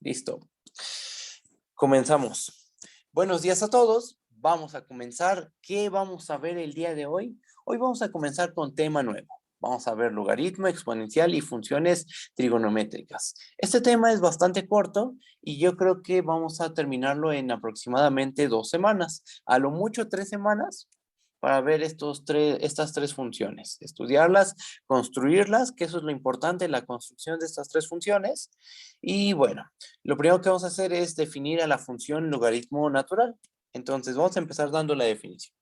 Listo. Comenzamos. Buenos días a todos. Vamos a comenzar. ¿Qué vamos a ver el día de hoy? Hoy vamos a comenzar con tema nuevo. Vamos a ver logaritmo, exponencial y funciones trigonométricas. Este tema es bastante corto y yo creo que vamos a terminarlo en aproximadamente 2 semanas. A lo mucho 3 semanas para ver estas tres funciones. Estudiarlas, construirlas, que eso es lo importante, la construcción de estas tres funciones. Y bueno, lo primero que vamos a hacer es definir a la función logaritmo natural. Entonces, vamos a empezar dando la definición.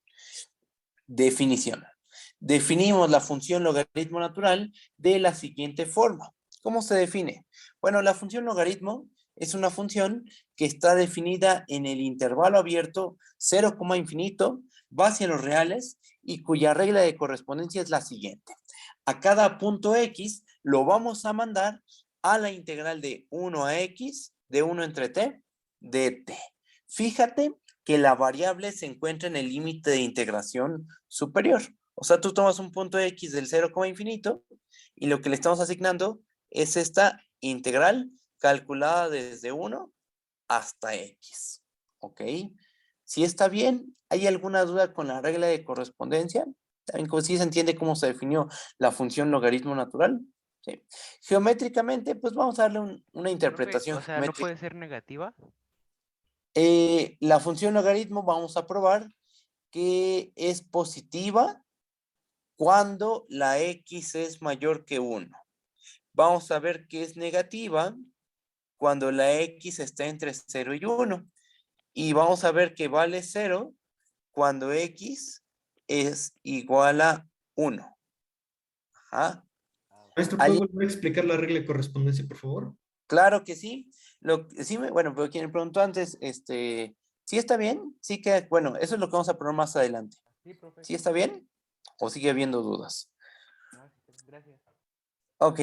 Definición. Definimos la función logaritmo natural de la siguiente forma. ¿Cómo se define? Bueno, la función logaritmo es una función que está definida en el intervalo abierto 0, infinito, va hacia los reales y cuya regla de correspondencia es la siguiente. A cada punto x lo vamos a mandar a la integral de 1 a x, de 1 entre t, de t. Fíjate que la variable se encuentra en el límite de integración superior. O sea, tú tomas un punto x del 0, infinito y lo que le estamos asignando es esta integral calculada desde 1 hasta x. ¿Ok? Si está bien, ¿hay alguna duda con la regla de correspondencia? ¿También sí se entiende cómo se definió la función logaritmo natural? ¿Sí? Geométricamente, pues vamos a darle una Profe, interpretación o sea, ¿no geométrica. puede ser negativa? La función logaritmo vamos a probar que es positiva cuando la x es mayor que 1. Vamos a ver que es negativa cuando la x está entre 0 y 1. Y vamos a ver que vale 0 cuando x es igual a 1. Ajá. Maestro, ¿puede ¿Alguien? volver a explicar la regla de correspondencia, por favor? Claro que sí. Bueno, pero quien me preguntó antes, ¿sí está bien? Sí que, bueno, eso es lo que vamos a probar más adelante. Sí, profe. ¿Sí está bien? ¿O sigue habiendo dudas? No, sí, gracias. Ok.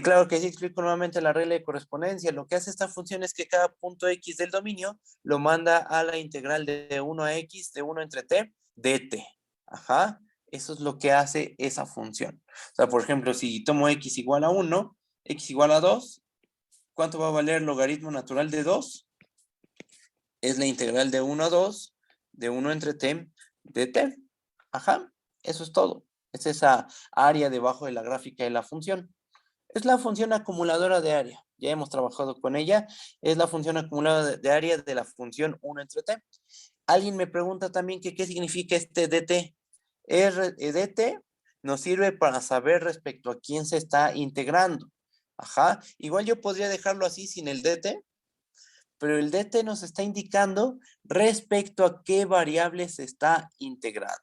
Claro que sí, explico nuevamente la regla de correspondencia. Lo que hace esta función es que cada punto x del dominio lo manda a la integral de 1 a x, de 1 entre t, de t. Ajá. Eso es lo que hace esa función. O sea, por ejemplo, si tomo x igual a 1, x igual a 2, ¿cuánto va a valer el logaritmo natural de 2? Es la integral de 1 a 2, de 1 entre t, de t. Ajá. Eso es todo. Es esa área debajo de la gráfica de la función. Es la función acumuladora de área. Ya hemos trabajado con ella. Es la función acumuladora de área de la función 1 entre t. Alguien me pregunta también que qué significa este dt. dt nos sirve para saber respecto a quién se está integrando. Ajá. Igual yo podría dejarlo así sin el dt, pero el dt nos está indicando respecto a qué variable se está integrando.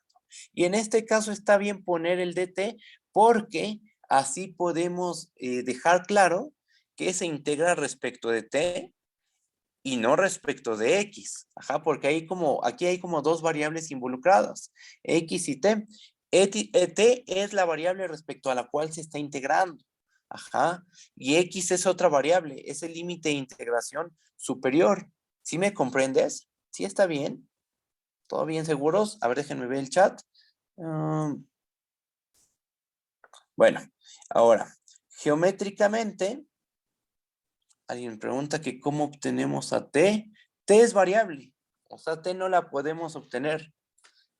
Y en este caso está bien poner el dt porque así podemos dejar claro que se integra respecto de t y no respecto de x. Ajá, porque aquí hay como dos variables involucradas, x y t. T es la variable respecto a la cual se está integrando. Ajá, y x es otra variable, es el límite de integración superior. ¿Sí me comprendes? ¿Sí está bien? ¿Todo bien seguros? A ver, déjenme ver el chat. Bueno, ahora, geométricamente, alguien pregunta que cómo obtenemos a t. T es variable, o sea, t no la podemos obtener.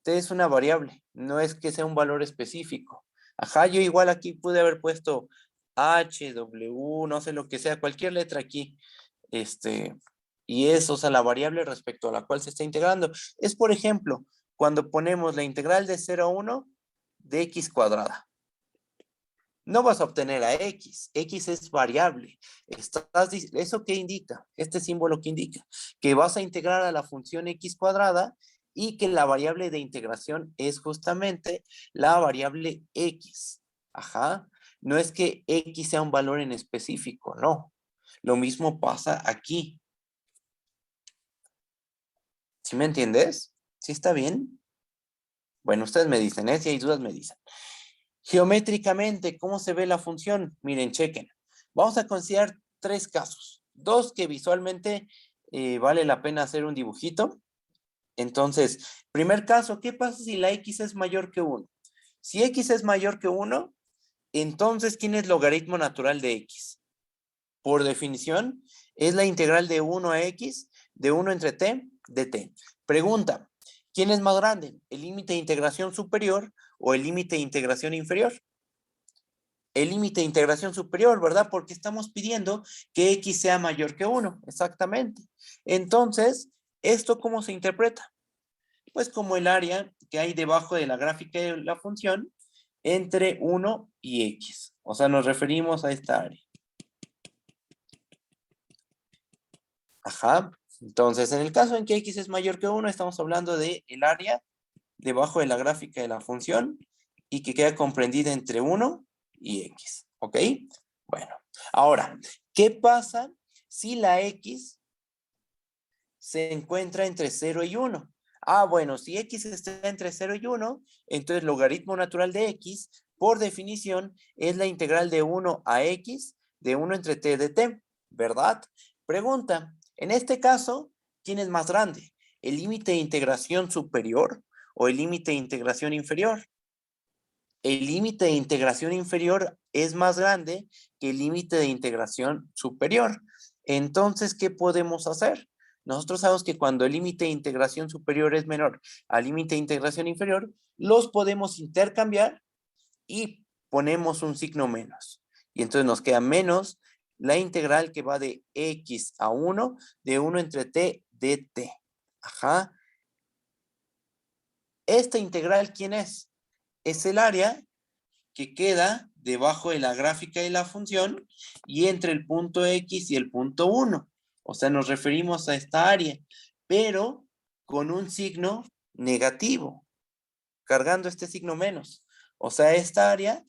T es una variable, no es que sea un valor específico. Ajá, yo igual aquí pude haber puesto H, W, no sé lo que sea, cualquier letra aquí. Y es, o sea, la variable respecto a la cual se está integrando. Es, por ejemplo, cuando ponemos la integral de 0 a 1 de x cuadrada. No vas a obtener a x. X es variable. ¿Eso qué indica? Este símbolo que indica que vas a integrar a la función x cuadrada y que la variable de integración es justamente la variable x. Ajá. No es que x sea un valor en específico, no. Lo mismo pasa aquí. ¿Sí me entiendes? ¿Sí está bien? Bueno, ustedes me dicen, ¿eh? Si hay dudas, me dicen. Geométricamente, ¿cómo se ve la función? Miren, chequen. Vamos a considerar 3 casos. 2 que visualmente vale la pena hacer un dibujito. Entonces, primer caso, ¿qué pasa si la x es mayor que 1? Si x es mayor que 1, entonces, ¿quién es logaritmo natural de x? Por definición, Es la integral de 1 a x, de 1 entre t, de t. Pregunta, ¿quién es más grande? ¿El límite de integración superior o el límite de integración inferior? El límite de integración superior, ¿verdad? Porque estamos pidiendo que x sea mayor que 1, exactamente. Entonces, ¿esto cómo se interpreta? Pues como el área que hay debajo de la gráfica de la función entre 1 y x. O sea, nos referimos a esta área. Ajá. Entonces, en el caso en que x es mayor que 1, estamos hablando de el área debajo de la gráfica de la función y que queda comprendida entre 1 y x. ¿Ok? Bueno, ahora, ¿qué pasa si la x se encuentra entre 0 y 1? Ah, bueno, si x está entre 0 y 1, entonces el logaritmo natural de x, por definición, es la integral de 1 a x de 1 entre t de t, ¿verdad? Pregunta, en este caso, ¿quién es más grande? ¿El límite de integración superior o el límite de integración inferior? El límite de integración inferior es más grande que el límite de integración superior. Entonces, ¿qué podemos hacer? Nosotros sabemos que cuando el límite de integración superior es menor al límite de integración inferior, los podemos intercambiar y ponemos un signo menos. Y entonces nos queda menos la integral que va de x a 1, de 1 entre t de t. Ajá. Esta integral, ¿quién es? Es el área que queda debajo de la gráfica de la función y entre el punto X y el punto 1. O sea, nos referimos a esta área, pero con un signo negativo, cargando este signo menos. O sea, esta área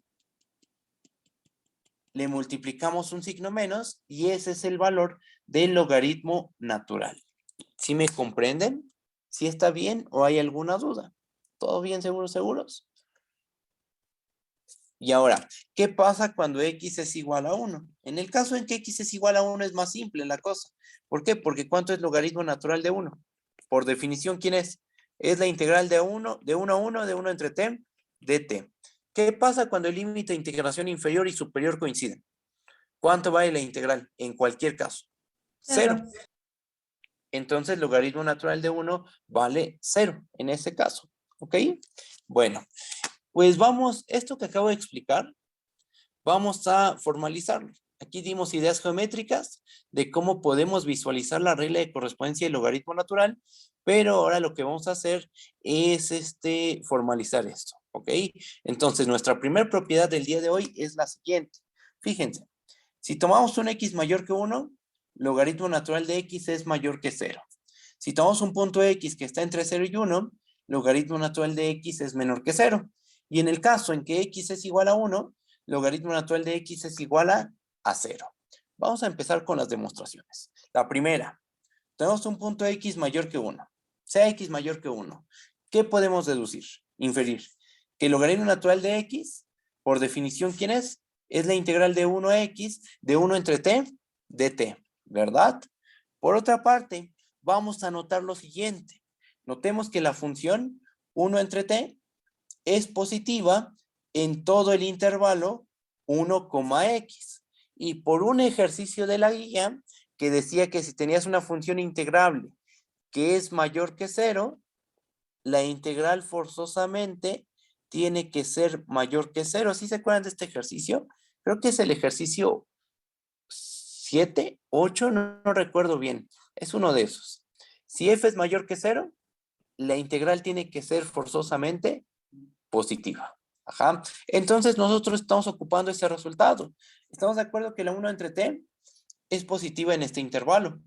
le multiplicamos un signo menos y ese es el valor del logaritmo natural. ¿Sí me comprenden? ¿Sí está bien o hay alguna duda? ¿Todo bien, seguros? Y ahora, ¿qué pasa cuando x es igual a 1? En el caso en que x es igual a 1 es más simple la cosa. ¿Por qué? Porque ¿cuánto es logaritmo natural de 1? Por definición, ¿quién es? Es la integral de 1 a 1, de 1 entre t, de t. ¿Qué pasa cuando el límite de integración inferior y superior coinciden? ¿Cuánto vale la integral? En cualquier caso. 0. Entonces, logaritmo natural de 1 vale 0 en ese caso. ¿Ok? Bueno, pues vamos, esto que acabo de explicar, vamos a formalizarlo. Aquí dimos ideas geométricas de cómo podemos visualizar la regla de correspondencia del logaritmo natural, pero ahora lo que vamos a hacer es formalizar esto, ¿ok? Entonces, nuestra primera propiedad del día de hoy es la siguiente. Fíjense, si tomamos un x mayor que 1, logaritmo natural de x es mayor que 0. Si tomamos un punto x que está entre 0 y 1, logaritmo natural de x es menor que 0. Y en el caso en que x es igual a 1, logaritmo natural de x es igual a 0. Vamos a empezar con las demostraciones. La primera, tenemos un punto x mayor que 1. Sea x mayor que 1. ¿Qué podemos deducir? Inferir. Que el logaritmo natural de x, por definición, ¿quién es? Es la integral de 1 a x de 1 entre t de t, ¿verdad? Por otra parte, vamos a notar lo siguiente. Notemos que la función 1 entre t es positiva en todo el intervalo 1, x. Y por un ejercicio de la guía que decía que si tenías una función integrable que es mayor que 0, la integral forzosamente tiene que ser mayor que 0. ¿Sí se acuerdan de este ejercicio? Creo que es el ejercicio 7, 8, no recuerdo bien. Es uno de esos. Si f es mayor que 0, la integral tiene que ser forzosamente positiva. Ajá. Entonces nosotros estamos ocupando ese resultado. Estamos de acuerdo que la 1 entre t es positiva en este intervalo.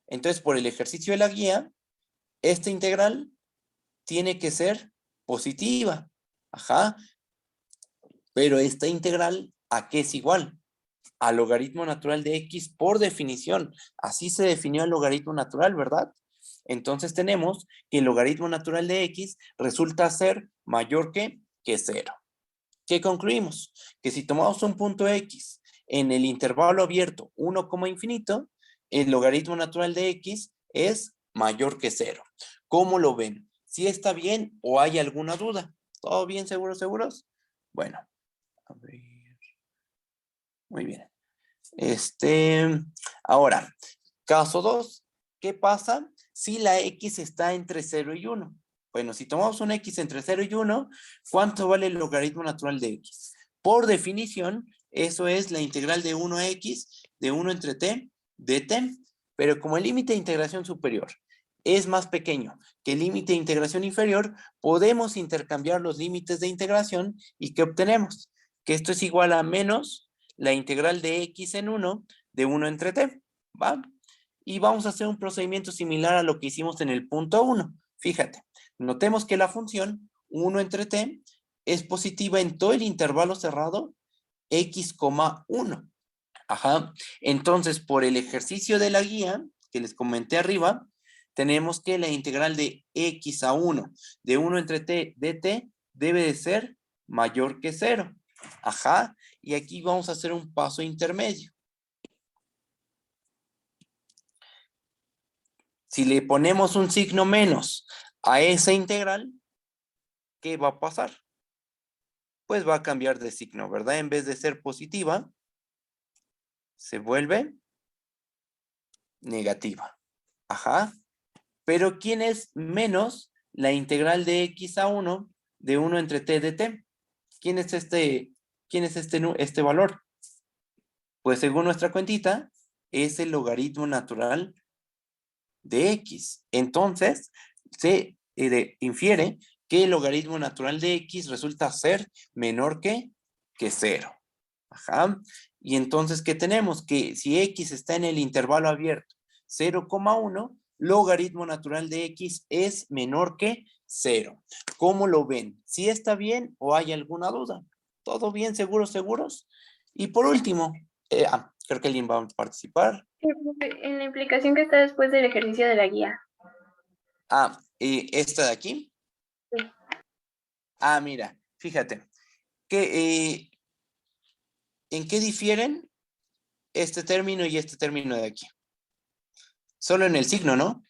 Entonces, por el ejercicio de la guía, esta integral tiene que ser positiva. Ajá. Pero esta integral, ¿a qué es igual? Al logaritmo natural de x por definición. Así se definió el logaritmo natural, ¿verdad? Entonces tenemos que el logaritmo natural de x resulta ser mayor que 0. ¿Qué concluimos? Que si tomamos un punto x en el intervalo abierto 1, infinito, el logaritmo natural de x es mayor que 0. ¿Cómo lo ven? ¿Sí está bien o hay alguna duda? ¿Todo bien, seguros? Bueno, a ver. Muy bien. Ahora, Caso 2, ¿qué pasa si la x está entre 0 y 1? Bueno, si tomamos una x entre 0 y 1, ¿cuánto vale el logaritmo natural de x? Por definición, eso es la integral de 1 a x de 1 entre t de t. Pero como el límite de integración superior es más pequeño que el límite de integración inferior, podemos intercambiar los límites de integración y ¿qué obtenemos? Que esto es igual a menos la integral de x en 1 de 1 entre t, ¿va? Y vamos a hacer un procedimiento similar a lo que hicimos en el punto 1. Fíjate, notemos que la función 1 entre t es positiva en todo el intervalo cerrado x, 1. Ajá. Entonces, por el ejercicio de la guía que les comenté arriba, tenemos que la integral de x a 1 de 1 entre t de t debe de ser mayor que 0. Ajá. Y aquí vamos a hacer un paso intermedio. Si le ponemos un signo menos a esa integral, ¿qué va a pasar? Pues va a cambiar de signo, ¿verdad? En vez de ser positiva, se vuelve negativa. Ajá. Pero ¿quién es menos la integral de x a 1 de 1 entre t de t? ¿Quién es este valor? Pues según nuestra cuentita, es el logaritmo natural de x. Entonces, se infiere que el logaritmo natural de x resulta ser menor que 0. Ajá. Y entonces, ¿qué tenemos? Que si x está en el intervalo abierto 0,1, logaritmo natural de x es menor que 0. ¿Cómo lo ven? ¿Sí está bien o hay alguna duda? ¿Todo bien? ¿Seguros? Y por último, creo que alguien va a participar. En la implicación que está después del ejercicio de la guía. Esta de aquí. Sí. Mira, fíjate, que ¿en qué difieren este término y este término de aquí? Solo en el signo, ¿no?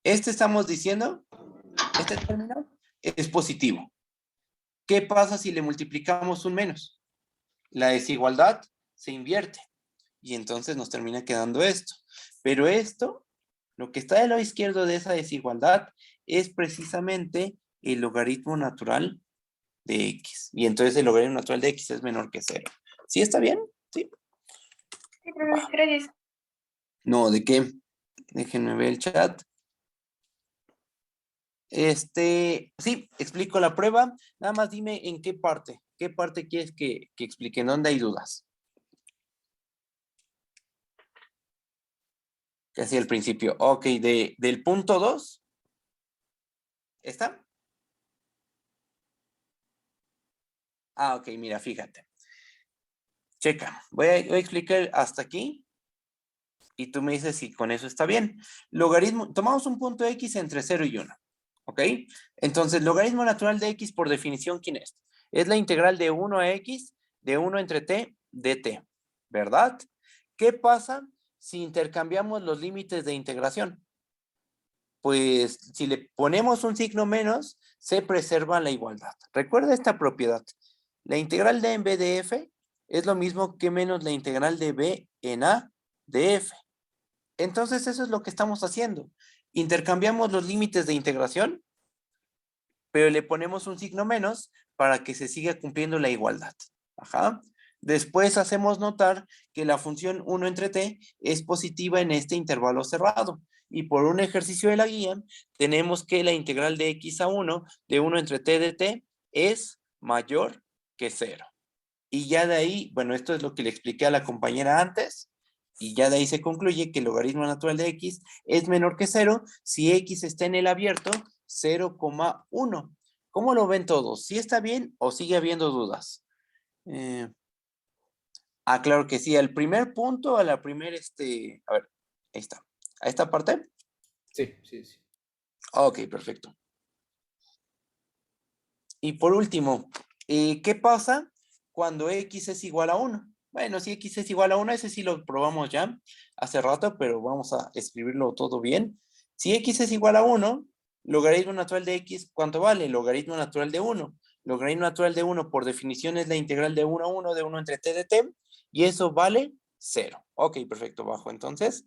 Estamos diciendo, este término es positivo. ¿Qué pasa si le multiplicamos un menos? La desigualdad se invierte y entonces nos termina quedando esto. Pero esto, lo que está del lado izquierdo de esa desigualdad es precisamente el logaritmo natural de x. Y entonces el logaritmo natural de x es menor que 0. ¿Sí está bien? Sí. Gracias. No, ¿de qué? Déjenme ver el chat. Sí, explico la prueba. Nada más dime en qué parte. ¿Qué parte quieres que explique? ¿En dónde hay dudas? Casi al principio. Ok, del punto 2. ¿Está? Ok, mira, fíjate. Checa. Voy a explicar hasta aquí. Y tú me dices si con eso está bien. Logaritmo, tomamos un punto x entre 0 y 1. ¿Ok? Entonces, logaritmo natural de x por definición, ¿quién es? Es la integral de 1 a x de 1 entre t de t, ¿verdad? ¿Qué pasa si intercambiamos los límites de integración? Pues si le ponemos un signo menos, se preserva la igualdad. Recuerda esta propiedad. La integral de en b de f es lo mismo que menos la integral de b en a de f. Entonces eso es lo que estamos haciendo. Intercambiamos los límites de integración, pero le ponemos un signo menos para que se siga cumpliendo la igualdad. Ajá. Después hacemos notar que la función 1 entre t es positiva en este intervalo cerrado. Y por un ejercicio de la guía, tenemos que la integral de x a 1 de 1 entre t de t es mayor que 0. Y ya de ahí, bueno, esto es lo que le expliqué a la compañera antes, y ya de ahí se concluye que el logaritmo natural de x es menor que 0 si x está en el abierto 0,1. ¿Cómo lo ven todos? ¿Sí está bien o sigue habiendo dudas? Claro que sí. Al primer punto, a la primera, a ver, ahí está. ¿A esta parte? Sí. Ok, perfecto. Y por último, ¿qué pasa cuando x es igual a 1? Bueno, si x es igual a 1, ese sí lo probamos ya hace rato, pero vamos a escribirlo todo bien. Si x es igual a 1, logaritmo natural de x, ¿cuánto vale? Logaritmo natural de 1. Logaritmo natural de 1, por definición, es la integral de 1 a 1 de 1 entre t de t, y eso vale 0. Ok, perfecto, bajo entonces.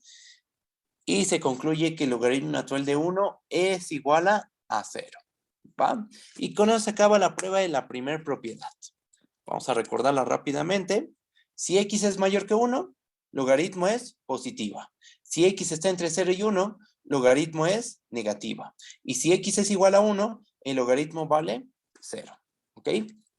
Y se concluye que el logaritmo natural de 1 es igual a 0. ¿Va? Y con eso se acaba la prueba de la primera propiedad. Vamos a recordarla rápidamente. Si x es mayor que 1, logaritmo es positiva. Si x está entre 0 y 1, logaritmo es negativa. Y si x es igual a 1, el logaritmo vale 0. ¿Ok?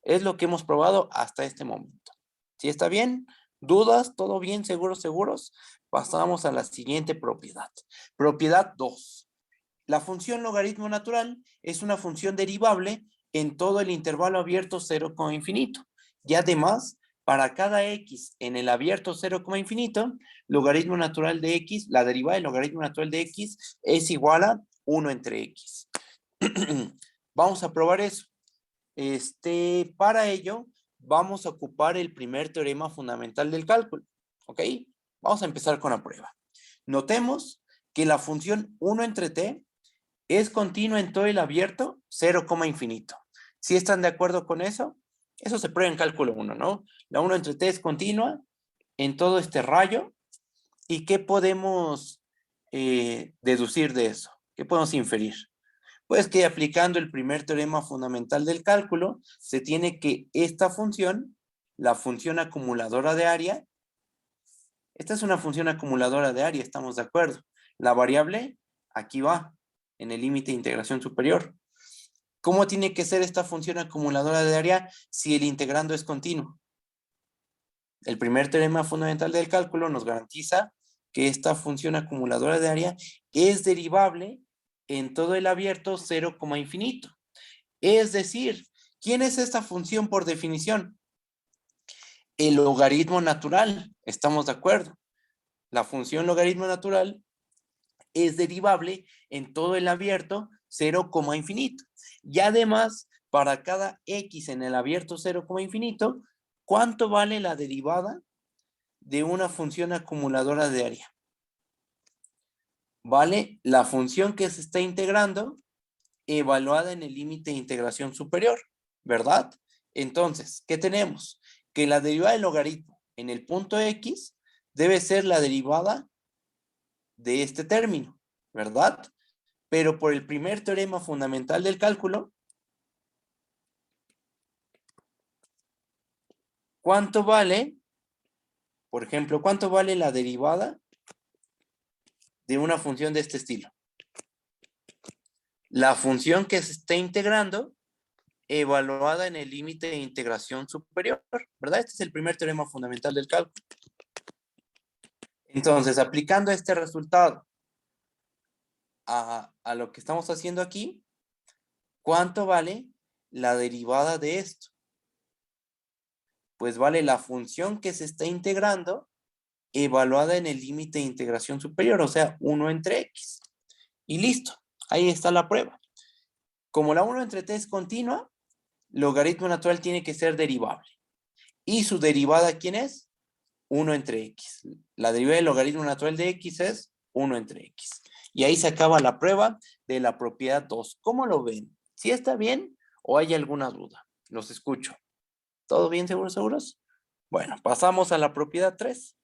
Es lo que hemos probado hasta este momento. ¿Sí está bien? ¿Dudas? ¿Todo bien? ¿Seguros? ¿Seguros? Pasamos a la siguiente propiedad. Propiedad 2. La función logaritmo natural es una función derivable en todo el intervalo abierto 0, infinito. Y además, para cada x en el abierto 0, infinito, logaritmo natural de x, la derivada del logaritmo natural de x es igual a 1 entre x. Vamos a probar eso. Para ello, vamos a ocupar el primer teorema fundamental del cálculo. ¿Ok? Vamos a empezar con la prueba. Notemos que la función 1 entre t es continua en todo el abierto 0, infinito. ¿Sí están de acuerdo con eso? Eso se prueba en cálculo 1, ¿no? La 1 entre t es continua en todo este rayo. ¿Y qué podemos deducir de eso? ¿Qué podemos inferir? Pues que aplicando el primer teorema fundamental del cálculo, se tiene que esta función, la función acumuladora de área, esta es una función acumuladora de área, estamos de acuerdo. La variable, aquí va, en el límite de integración superior. ¿Cómo tiene que ser esta función acumuladora de área si el integrando es continuo? El primer teorema fundamental del cálculo nos garantiza que esta función acumuladora de área es derivable en todo el abierto 0, infinito. Es decir, ¿quién es esta función por definición? El logaritmo natural, estamos de acuerdo. La función logaritmo natural es derivable en todo el abierto 0, infinito. Y además, para cada x en el abierto 0, infinito, ¿cuánto vale la derivada de una función acumuladora de área? Vale la función que se está integrando evaluada en el límite de integración superior, ¿verdad? Entonces, ¿qué tenemos? Que la derivada del logaritmo en el punto x debe ser la derivada de este término, ¿verdad? Pero por el primer teorema fundamental del cálculo, ¿cuánto vale? Por ejemplo, ¿cuánto vale la derivada de una función de este estilo? La función que se está integrando evaluada en el límite de integración superior, ¿verdad? Este es el primer teorema fundamental del cálculo. Entonces, aplicando este resultado a lo que estamos haciendo aquí, ¿cuánto vale la derivada de esto? Pues vale la función que se está integrando evaluada en el límite de integración superior, o sea, 1 entre x. Y listo, ahí está la prueba. Como la 1 entre t es continua, logaritmo natural tiene que ser derivable. ¿Y su derivada quién es? 1 entre x. La derivada del logaritmo natural de x es 1 entre x. Y ahí se acaba la prueba de la propiedad 2. ¿Cómo lo ven? ¿Sí está bien o hay alguna duda? Los escucho. ¿Todo bien, seguros? Bueno, pasamos a la propiedad 3.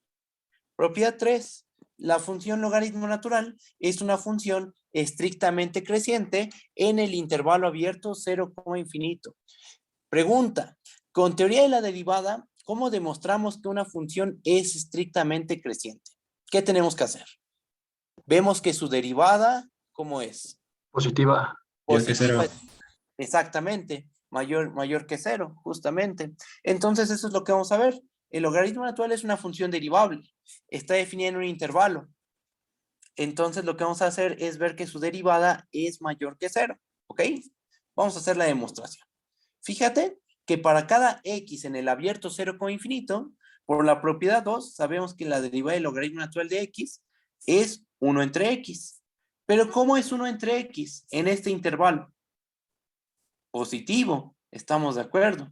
Propiedad 3. La función logaritmo natural es una función estrictamente creciente en el intervalo abierto 0, infinito. Pregunta, con teoría de la derivada, ¿cómo demostramos que una función es estrictamente creciente? ¿Qué tenemos que hacer? Vemos que su derivada, ¿cómo es? Positiva. Mayor que cero. Exactamente, mayor que 0, justamente. Entonces, eso es lo que vamos a ver. El logaritmo natural es una función derivable. Está definida en un intervalo. Entonces, lo que vamos a hacer es ver que su derivada es mayor que 0. ¿Ok? Vamos a hacer la demostración. Fíjate que para cada x en el abierto 0, infinito, por la propiedad 2, sabemos que la derivada del logaritmo natural de x es 1 entre x. Pero ¿cómo es 1 entre x en este intervalo? Positivo, estamos de acuerdo.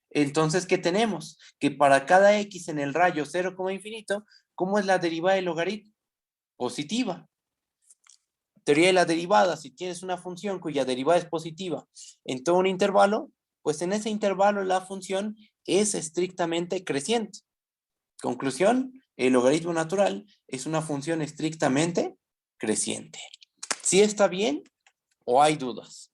Entonces, ¿qué tenemos? Que para cada x en el rayo 0, infinito, ¿cómo es la derivada del logaritmo? Positiva. Teoría de la derivada, si tienes una función cuya derivada es positiva en todo un intervalo, pues en ese intervalo la función es estrictamente creciente. Conclusión, el logaritmo natural es una función estrictamente creciente. ¿Sí está bien o hay dudas?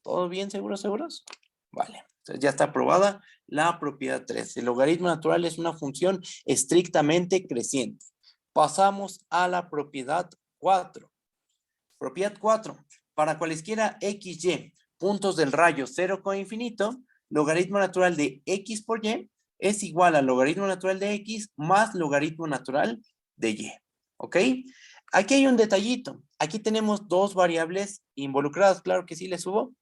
¿Todo bien? ¿Seguros? Vale. Entonces ya está aprobada la propiedad 3. El logaritmo natural es una función estrictamente creciente. Pasamos a la propiedad 4. Propiedad 4. Para cualesquiera xy, puntos del rayo 0 con infinito, logaritmo natural de x por y es igual al logaritmo natural de x más logaritmo natural de y. ¿Ok? Aquí hay un detallito. Aquí tenemos dos variables involucradas. Claro que sí, les subo.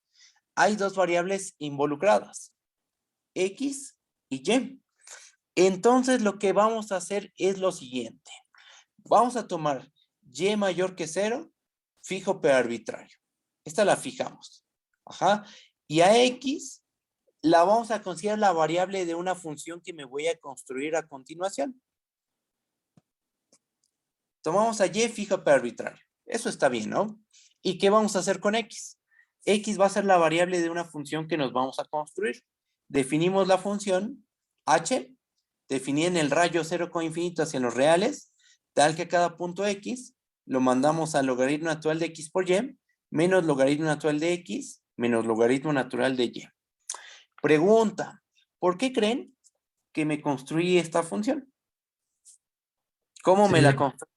Hay dos variables involucradas, x y y. Entonces lo que vamos a hacer es lo siguiente. Vamos a tomar y mayor que 0, fijo pero arbitrario. Esta la fijamos. Ajá. Y a x la vamos a considerar la variable de una función que me voy a construir a continuación. Tomamos a y fijo pero arbitrario. Eso está bien, ¿no? ¿Y qué vamos a hacer con x? X va a ser la variable de una función que nos vamos a construir. Definimos la función h, definida en el rayo 0 con infinito hacia los reales, tal que cada punto x lo mandamos al logaritmo natural de x por y, menos logaritmo natural de x, menos logaritmo natural de y. Pregunta, ¿por qué creen que me construí esta función? ¿Cómo me la construí?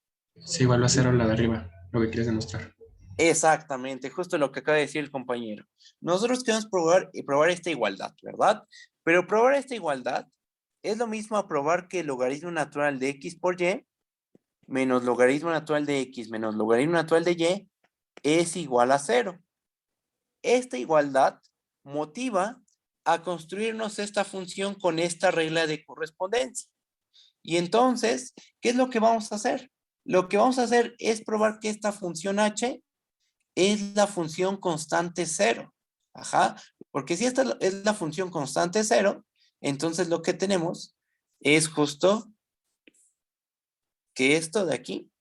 Sí, igual a 0 la de arriba, lo que quieres demostrar. Exactamente, justo lo que acaba de decir el compañero. Nosotros queremos probar esta igualdad, ¿verdad? Pero probar esta igualdad es lo mismo a probar que el logaritmo natural de x por y menos logaritmo natural de x menos logaritmo natural de y es igual a 0. Esta igualdad motiva a construirnos esta función con esta regla de correspondencia. Y entonces, ¿qué es lo que vamos a hacer? Lo que vamos a hacer es probar que esta función h es la función constante 0. Ajá, porque si esta es la función constante 0, entonces lo que tenemos es justo que esto de aquí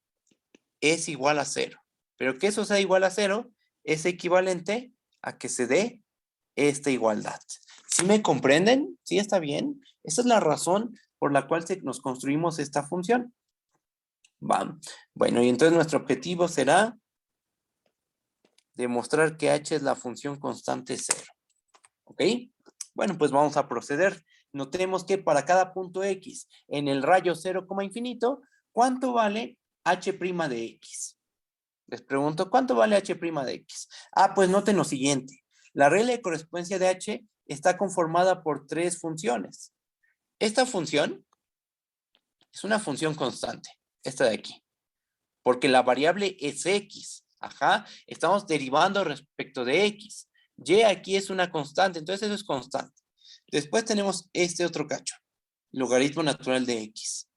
es igual a 0. Pero que eso sea igual a 0 es equivalente a que se dé esta igualdad. ¿Sí me comprenden? ¿Sí está bien? Esa es la razón por la cual nos construimos esta función. Va. Bueno, y entonces nuestro objetivo será demostrar que h es la función constante 0. ¿Ok? Bueno, pues vamos a proceder. Notemos que para cada punto x en el rayo 0, infinito, ¿cuánto vale h' de x? Les pregunto, ¿cuánto vale h' de x? Ah, pues noten lo siguiente. La regla de correspondencia de h está conformada por tres funciones. Esta función es una función constante, esta de aquí, porque la variable es x. Ajá, estamos derivando respecto de x. Y aquí es una constante, entonces eso es constante. Después tenemos este otro cacho, logaritmo natural de x.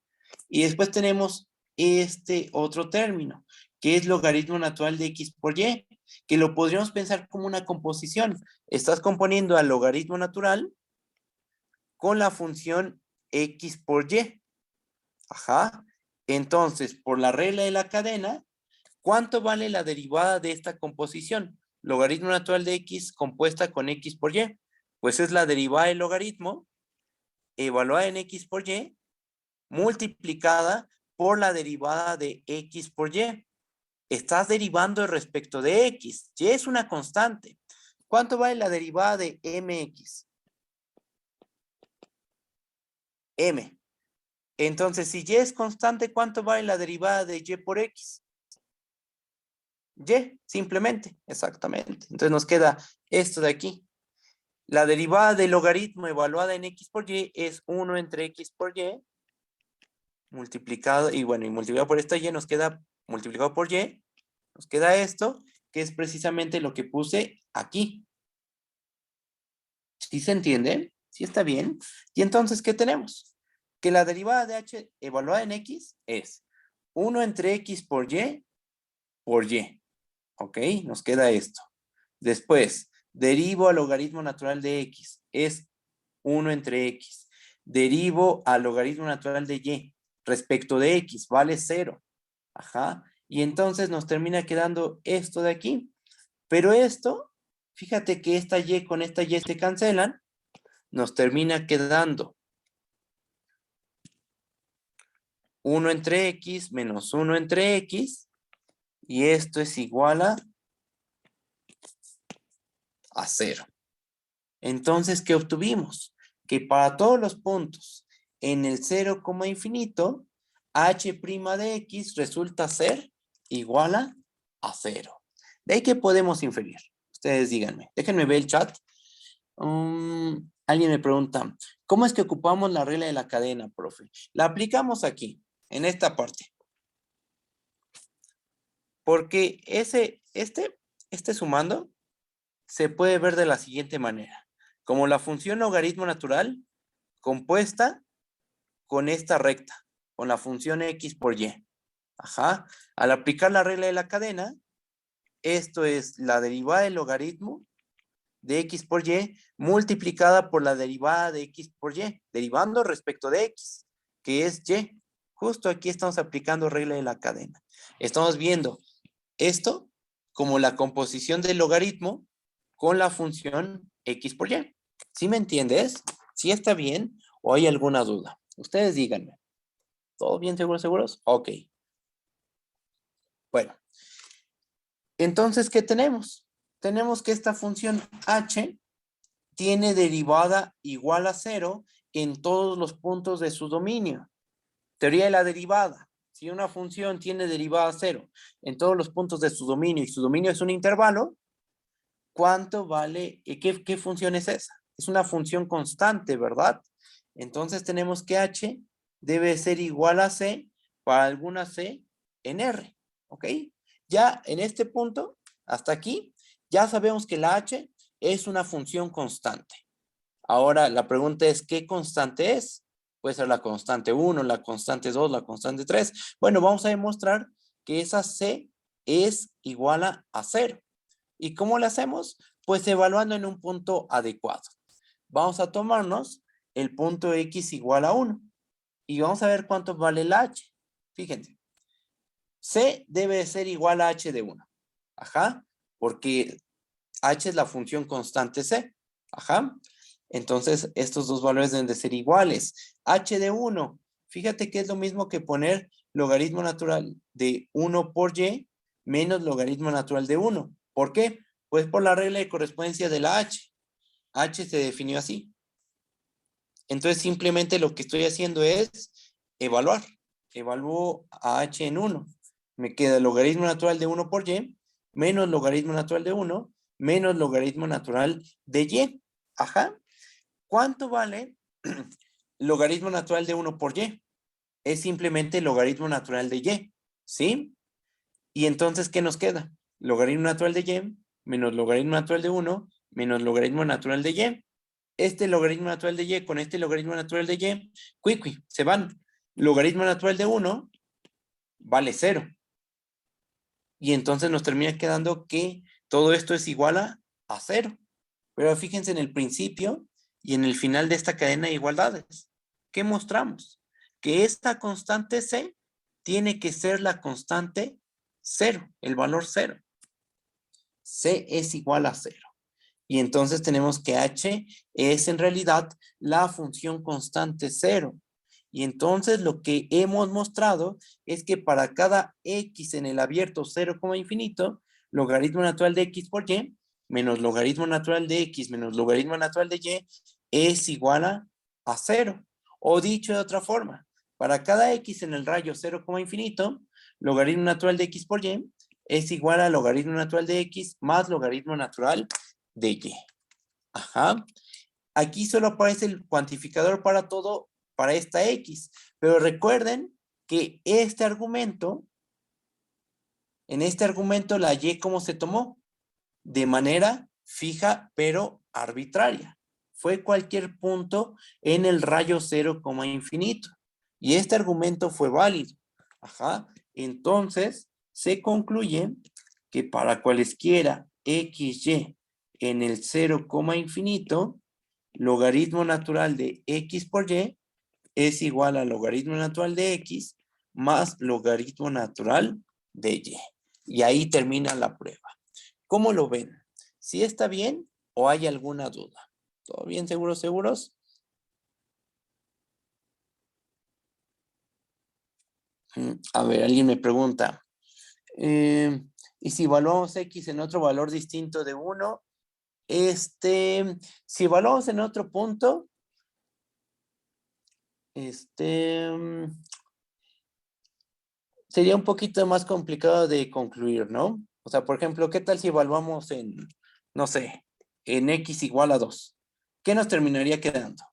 Y después tenemos este otro término, que es logaritmo natural de x por y, que lo podríamos pensar como una composición. Estás componiendo al logaritmo natural con la función x por y. Ajá. Entonces, por la regla de la cadena, ¿cuánto vale la derivada de esta composición? Logaritmo natural de x compuesta con x por y. Pues es la derivada del logaritmo evaluada en x por y multiplicada por la derivada de x por y. Estás derivando respecto de x. Y es una constante. ¿Cuánto vale la derivada de mx? M. Entonces, si y es constante, ¿cuánto vale la derivada de y por x? Y, simplemente, exactamente. Entonces nos queda esto de aquí. La derivada del logaritmo evaluada en x por y es 1 entre x por y multiplicado, y bueno, y multiplicado por esta y nos queda multiplicado por y, nos queda esto, que es precisamente lo que puse aquí. ¿Sí se entiende? ¿Sí está bien? Y entonces, ¿qué tenemos? Que la derivada de h evaluada en x es 1 entre x por y. ¿Ok? Nos queda esto. Después, derivo al logaritmo natural de x. Es 1 entre x. Derivo al logaritmo natural de y. Respecto de x, vale 0. Ajá. Y entonces nos termina quedando esto de aquí. Pero esto, fíjate que esta y con esta y se cancelan. Nos termina quedando 1 entre x menos 1 entre x, y esto es igual a 0. Entonces, ¿qué obtuvimos? Que para todos los puntos en el 0, infinito, h' de x resulta ser igual a 0. ¿De ahí qué podemos inferir? Ustedes díganme. Déjenme ver el chat. Alguien me pregunta, ¿cómo es que ocupamos la regla de la cadena, profe? La aplicamos aquí, en esta parte. Porque este sumando se puede ver de la siguiente manera. Como la función logaritmo natural compuesta con esta recta, con la función x por y. Ajá. Al aplicar la regla de la cadena, esto es la derivada del logaritmo de x por y multiplicada por la derivada de x por y, derivando respecto de x, que es y. Justo aquí estamos aplicando regla de la cadena. Estamos viendo esto como la composición del logaritmo con la función x por y. ¿Sí me entiendes? ¿Sí está bien o hay alguna duda? Ustedes díganme. ¿Todo bien, seguros? Ok. Bueno. Entonces, ¿qué tenemos? Tenemos que esta función h tiene derivada igual a 0 en todos los puntos de su dominio. Teoría de la derivada. Si una función tiene derivada 0 en todos los puntos de su dominio y su dominio es un intervalo, ¿cuánto vale? ¿Qué función es esa? Es una función constante, ¿verdad? Entonces tenemos que h debe ser igual a c para alguna c en R, ¿ok? Ya en este punto, hasta aquí, ya sabemos que la h es una función constante. Ahora la pregunta es, ¿qué constante es? Puede ser la constante 1, la constante 2, la constante 3. Bueno, vamos a demostrar que esa c es igual a 0. ¿Y cómo lo hacemos? Pues evaluando en un punto adecuado. Vamos a tomarnos el punto x igual a 1 y vamos a ver cuánto vale el h. Fíjense, c debe ser igual a h de 1. Ajá, porque h es la función constante c. Ajá, entonces estos dos valores deben de ser iguales. H de 1, fíjate que es lo mismo que poner logaritmo natural de 1 por y menos logaritmo natural de 1. ¿Por qué? Pues por la regla de correspondencia de la h. H se definió así. Entonces simplemente lo que estoy haciendo es evaluar. Evalúo a h en 1. Me queda el logaritmo natural de 1 por y menos logaritmo natural de 1 menos logaritmo natural de y. Ajá. ¿Cuánto vale logaritmo natural de 1 por y? Es simplemente logaritmo natural de y. ¿Sí? Y entonces, ¿qué nos queda? Logaritmo natural de y menos logaritmo natural de 1 menos logaritmo natural de y. Este logaritmo natural de y con este logaritmo natural de y, se van. Logaritmo natural de 1 vale 0. Y entonces nos termina quedando que todo esto es igual a 0. Pero fíjense en el principio y en el final de esta cadena de igualdades. ¿Qué mostramos? Que esta constante c tiene que ser la constante 0, el valor 0. C es igual a 0. Y entonces tenemos que h es en realidad la función constante 0. Y entonces lo que hemos mostrado es que para cada x en el abierto 0, infinito, logaritmo natural de x por y menos logaritmo natural de x menos logaritmo natural de y es igual a 0. O dicho de otra forma, para cada x en el rayo 0, infinito, logaritmo natural de x por y es igual a logaritmo natural de x más logaritmo natural de y. Ajá. Aquí solo aparece el cuantificador para todo, para esta x. Pero recuerden que en este argumento la y, ¿cómo se tomó? De manera fija, pero arbitraria. Fue cualquier punto en el rayo 0, infinito. Y este argumento fue válido. Ajá. Entonces, se concluye que para cualesquiera xy en el 0, infinito, logaritmo natural de x por y es igual a logaritmo natural de x más logaritmo natural de y. Y ahí termina la prueba. ¿Cómo lo ven? ¿Sí está bien o hay alguna duda? ¿Todo bien, seguros? A ver, alguien me pregunta. ¿Y si evaluamos X en otro valor distinto de 1? Si evaluamos en otro punto, sería un poquito más complicado de concluir, ¿no? O sea, por ejemplo, ¿qué tal si evaluamos en, no sé, en X igual a 2? ¿Qué nos terminaría quedando?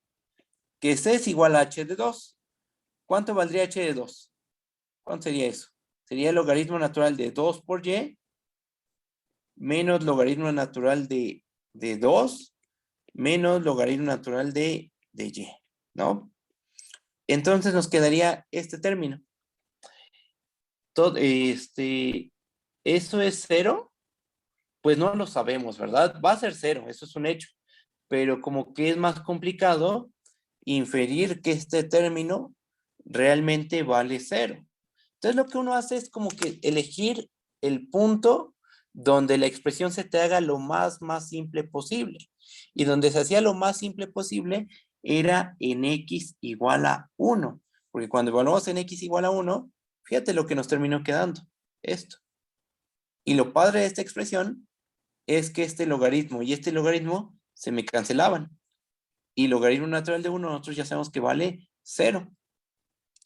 Que C es igual a H de 2. ¿Cuánto valdría H de 2? ¿Cuánto sería eso? Sería el logaritmo natural de 2 por Y menos logaritmo natural de 2 menos logaritmo natural de Y, ¿no? Entonces nos quedaría este término. Todo, ¿eso es 0? Pues no lo sabemos, ¿verdad? Va a ser 0, eso es un hecho. Pero como que es más complicado inferir que este término realmente vale 0. Entonces lo que uno hace es como que elegir el punto donde la expresión se te haga lo más simple posible. Y donde se hacía lo más simple posible era en X igual a 1. Porque cuando evaluamos en X igual a 1, fíjate lo que nos terminó quedando. Esto. Y lo padre de esta expresión es que este logaritmo y este logaritmo se me cancelaban. Y logaritmo natural de 1 nosotros ya sabemos que vale 0.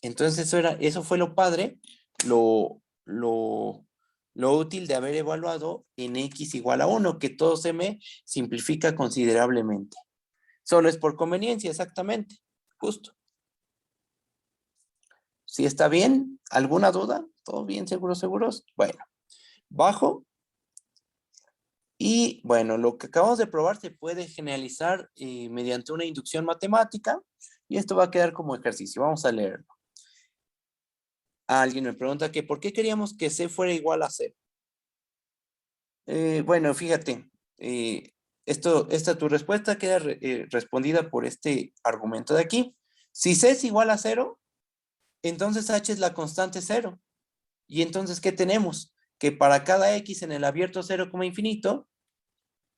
Entonces eso fue lo padre, lo útil de haber evaluado en X igual a 1, que todo se me simplifica considerablemente. Solo es por conveniencia, exactamente, justo. ¿Sí está bien? ¿Alguna duda? ¿Todo bien? ¿Seguros? Bueno, bajo. Y bueno, lo que acabamos de probar se puede generalizar mediante una inducción matemática y esto va a quedar como ejercicio. Vamos a leerlo. Alguien me pregunta que ¿por qué queríamos que C fuera igual a 0? Bueno, fíjate, tu respuesta queda respondida por este argumento de aquí. Si C es igual a 0, entonces H es la constante 0. Y entonces, ¿qué tenemos? Que para cada X en el abierto 0, infinito,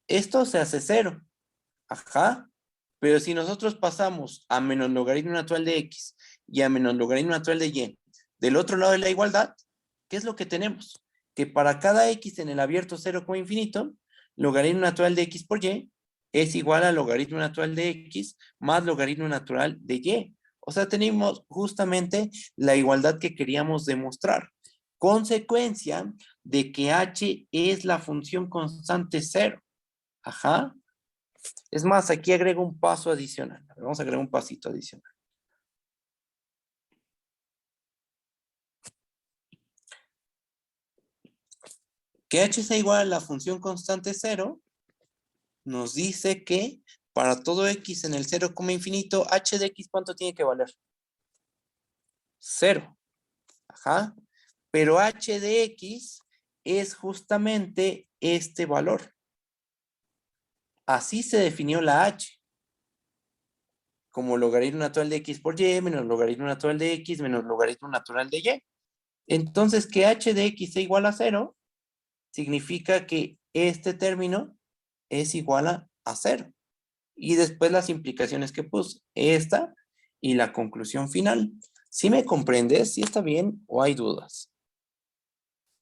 esto se hace 0. Ajá. Pero si nosotros pasamos a menos logaritmo natural de X y a menos logaritmo natural de Y, del otro lado de la igualdad, ¿qué es lo que tenemos? Que para cada X en el abierto 0, infinito, logaritmo natural de X por Y es igual a logaritmo natural de X más logaritmo natural de Y. O sea, tenemos justamente la igualdad que queríamos demostrar. Consecuencia de que H es la función constante 0. Ajá. Es más, aquí agrego un paso adicional. Vamos a agregar un pasito adicional. Que h sea igual a la función constante 0 nos dice que para todo x en el 0, infinito, h de x, ¿cuánto tiene que valer? 0. Ajá. Pero h de x es justamente este valor. Así se definió la h. Como logaritmo natural de x por y menos logaritmo natural de x menos logaritmo natural de y. Entonces, que h de x sea igual a 0 significa que este término es igual a 0. Y después las implicaciones que puse, esta y la conclusión final. ¿Sí me comprendes? ¿Sí está bien o hay dudas?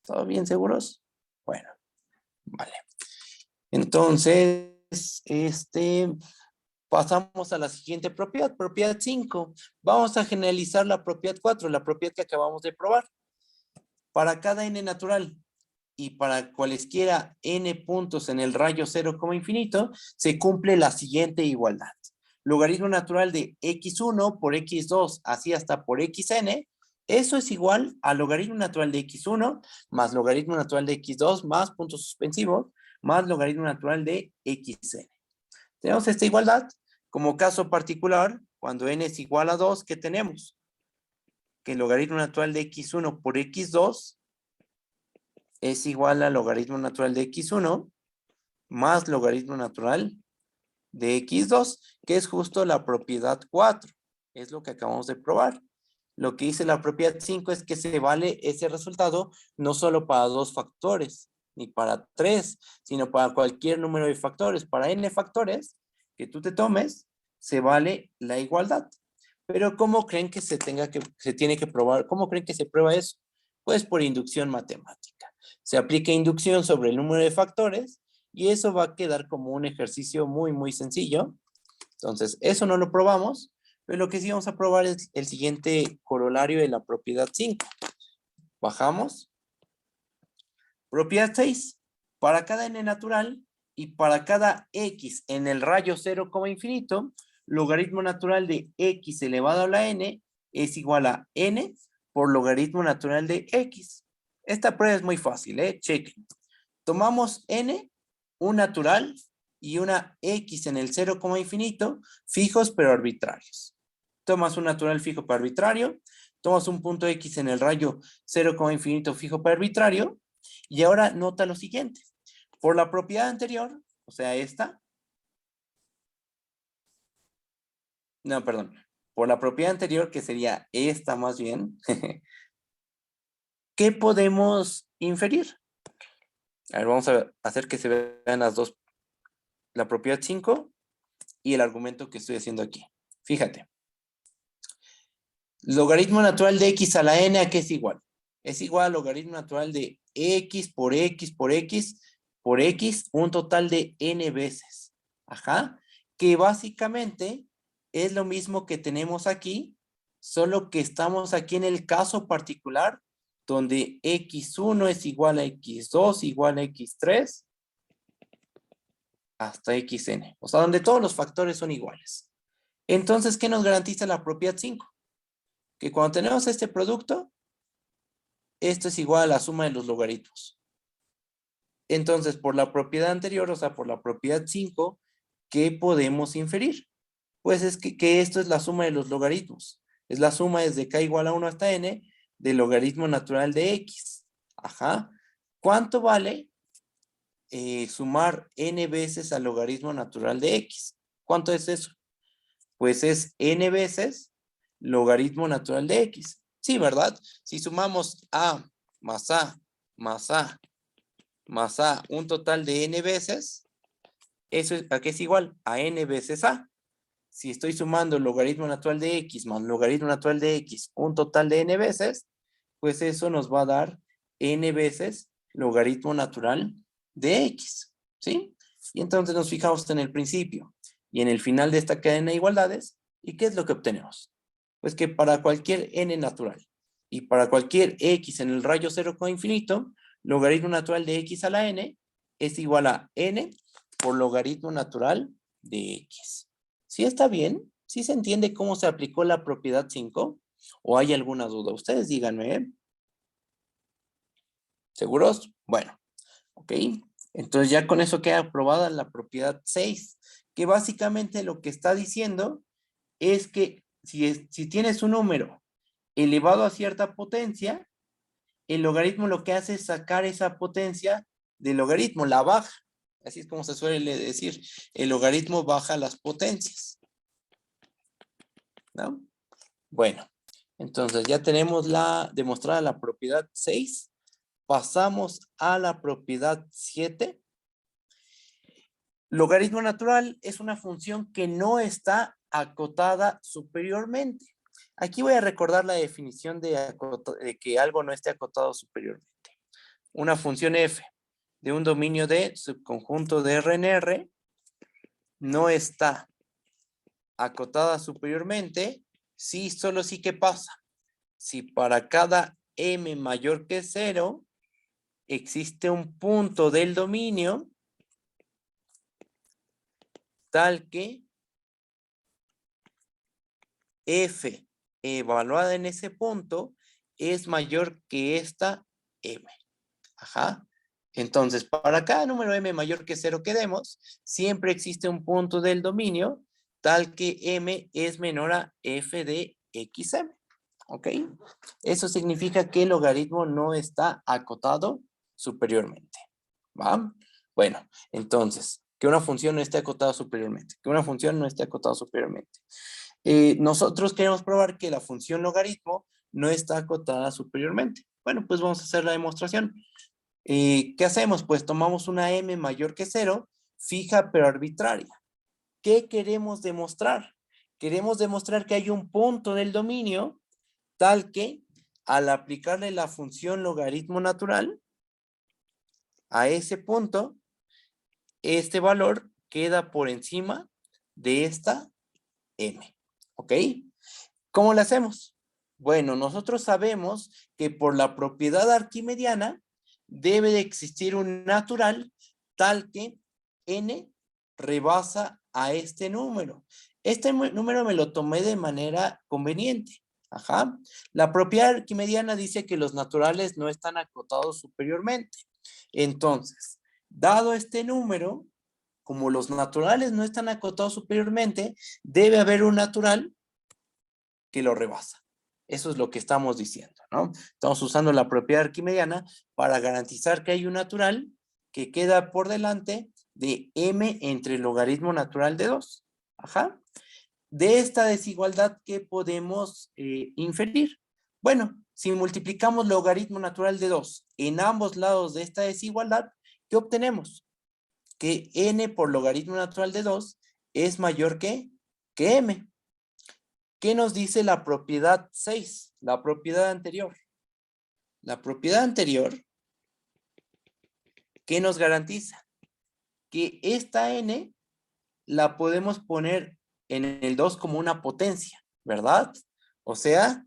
¿Todo bien, seguros? Bueno, vale. Entonces, pasamos a la siguiente propiedad, propiedad 5. Vamos a generalizar la propiedad 4, la propiedad que acabamos de probar. Para cada n natural y para cualesquiera n puntos en el rayo 0, infinito, se cumple la siguiente igualdad. Logaritmo natural de x1 por x2, así hasta por xn, eso es igual a logaritmo natural de x1 más logaritmo natural de x2 más puntos suspensivos más logaritmo natural de xn. Tenemos esta igualdad. Como caso particular, cuando n es igual a 2, ¿qué tenemos? Que el logaritmo natural de x1 por x2 es igual al logaritmo natural de x1 más logaritmo natural de x2, que es justo la propiedad 4. Es lo que acabamos de probar. Lo que dice la propiedad 5 es que se vale ese resultado no solo para 2 factores, ni para 3, sino para cualquier número de factores. Para n factores que tú te tomes, se vale la igualdad. Pero ¿cómo creen que se tiene que probar? ¿Cómo creen que se prueba eso? Pues por inducción matemática. Se aplica inducción sobre el número de factores y eso va a quedar como un ejercicio muy, muy sencillo. Entonces, eso no lo probamos, pero lo que sí vamos a probar es el siguiente corolario de la propiedad 5. Bajamos. Propiedad 6. Para cada n natural y para cada x en el rayo 0, infinito, logaritmo natural de x elevado a la n es igual a n por logaritmo natural de x. Esta prueba es muy fácil, chequen. Tomamos n, un natural y una x en el 0, infinito, fijos pero arbitrarios. Tomas un natural fijo pero arbitrario, tomas un punto x en el rayo 0, infinito fijo pero arbitrario, y ahora nota lo siguiente. Por la propiedad anterior, o sea esta, no, perdón, por la propiedad anterior, que sería esta más bien, ¿qué podemos inferir? A ver, vamos a hacer que se vean las dos, la propiedad 5 y el argumento que estoy haciendo aquí. Fíjate. Logaritmo natural de x a la n, ¿a qué es igual? Es igual al logaritmo natural de x por x por x por x, un total de n veces. Ajá. Que básicamente es lo mismo que tenemos aquí, solo que estamos aquí en el caso particular donde x1 es igual a x2 igual a x3 hasta xn. O sea, donde todos los factores son iguales. Entonces, ¿qué nos garantiza la propiedad 5? Que cuando tenemos este producto, esto es igual a la suma de los logaritmos. Entonces, por la propiedad anterior, o sea, por la propiedad 5, ¿qué podemos inferir? Pues es que esto es la suma de los logaritmos. Es la suma desde k igual a 1 hasta n del logaritmo natural de x. Ajá. ¿Cuánto vale sumar n veces al logaritmo natural de x? ¿Cuánto es eso? Pues es n veces logaritmo natural de x. Sí, ¿verdad? Si sumamos a más a más a más a un total de n veces, ¿eso es, a qué es igual? A n veces a. Si estoy sumando logaritmo natural de x más logaritmo natural de x, un total de n veces, pues eso nos va a dar n veces logaritmo natural de x, ¿sí? Y entonces nos fijamos en el principio y en el final de esta cadena de igualdades, ¿y qué es lo que obtenemos? Pues que para cualquier n natural y para cualquier x en el rayo 0 con infinito, logaritmo natural de x a la n es igual a n por logaritmo natural de x. ¿Sí está bien? ¿Sí se entiende cómo se aplicó la propiedad 5? ¿O hay alguna duda? Ustedes díganme, ¿eh? ¿Seguros? Bueno, ok. Entonces ya con eso queda aprobada la propiedad 6, que básicamente lo que está diciendo es que si tienes un número elevado a cierta potencia, el logaritmo lo que hace es sacar esa potencia del logaritmo, la baja. Así es como se suele decir, el logaritmo baja las potencias, ¿no? Bueno, entonces ya tenemos demostrada la propiedad 6. Pasamos a la propiedad 7. Logaritmo natural es una función que no está acotada superiormente. Aquí voy a recordar la definición de que algo no esté acotado superiormente. Una función f de un dominio de subconjunto de R en R no está acotada superiormente si solo sí que pasa. Si para cada m mayor que 0 existe un punto del dominio tal que f evaluada en ese punto es mayor que esta m. Ajá. Entonces, para cada número m mayor que 0 que demos, siempre existe un punto del dominio tal que m es menor a f de xm. ¿Ok? Eso significa que el logaritmo no está acotado superiormente. ¿Va? Bueno, entonces, que una función no esté acotada superiormente. Que una función no esté acotada superiormente. Nosotros queremos probar que la función logaritmo no está acotada superiormente. Bueno, pues vamos a hacer la demostración. ¿Qué hacemos? Pues tomamos una m mayor que 0, fija pero arbitraria. ¿Qué queremos demostrar? queremos demostrar que hay un punto del dominio tal que al aplicarle la función logaritmo natural a ese punto, este valor queda por encima de esta m, ¿ok? ¿Cómo lo hacemos? Bueno, nosotros sabemos que por la propiedad arquimediana debe de existir un natural tal que n rebasa a este número. Este número me lo tomé de manera conveniente. Ajá. La propiedad arquimediana dice que los naturales no están acotados superiormente. Entonces, dado este número, como los naturales no están acotados superiormente, debe haber un natural que lo rebasa. Eso es lo que estamos diciendo, ¿no? Estamos usando la propiedad arquimediana para garantizar que hay un natural que queda por delante de m entre el logaritmo natural de 2. Ajá. De esta desigualdad, ¿qué podemos inferir? Bueno, si multiplicamos logaritmo natural de 2 en ambos lados de esta desigualdad, ¿qué obtenemos? Que n por logaritmo natural de 2 es mayor que m. ¿Qué nos dice la propiedad 6? La propiedad anterior. La propiedad anterior, ¿qué nos garantiza? Que esta n la podemos poner en el 2 como una potencia, ¿verdad? O sea,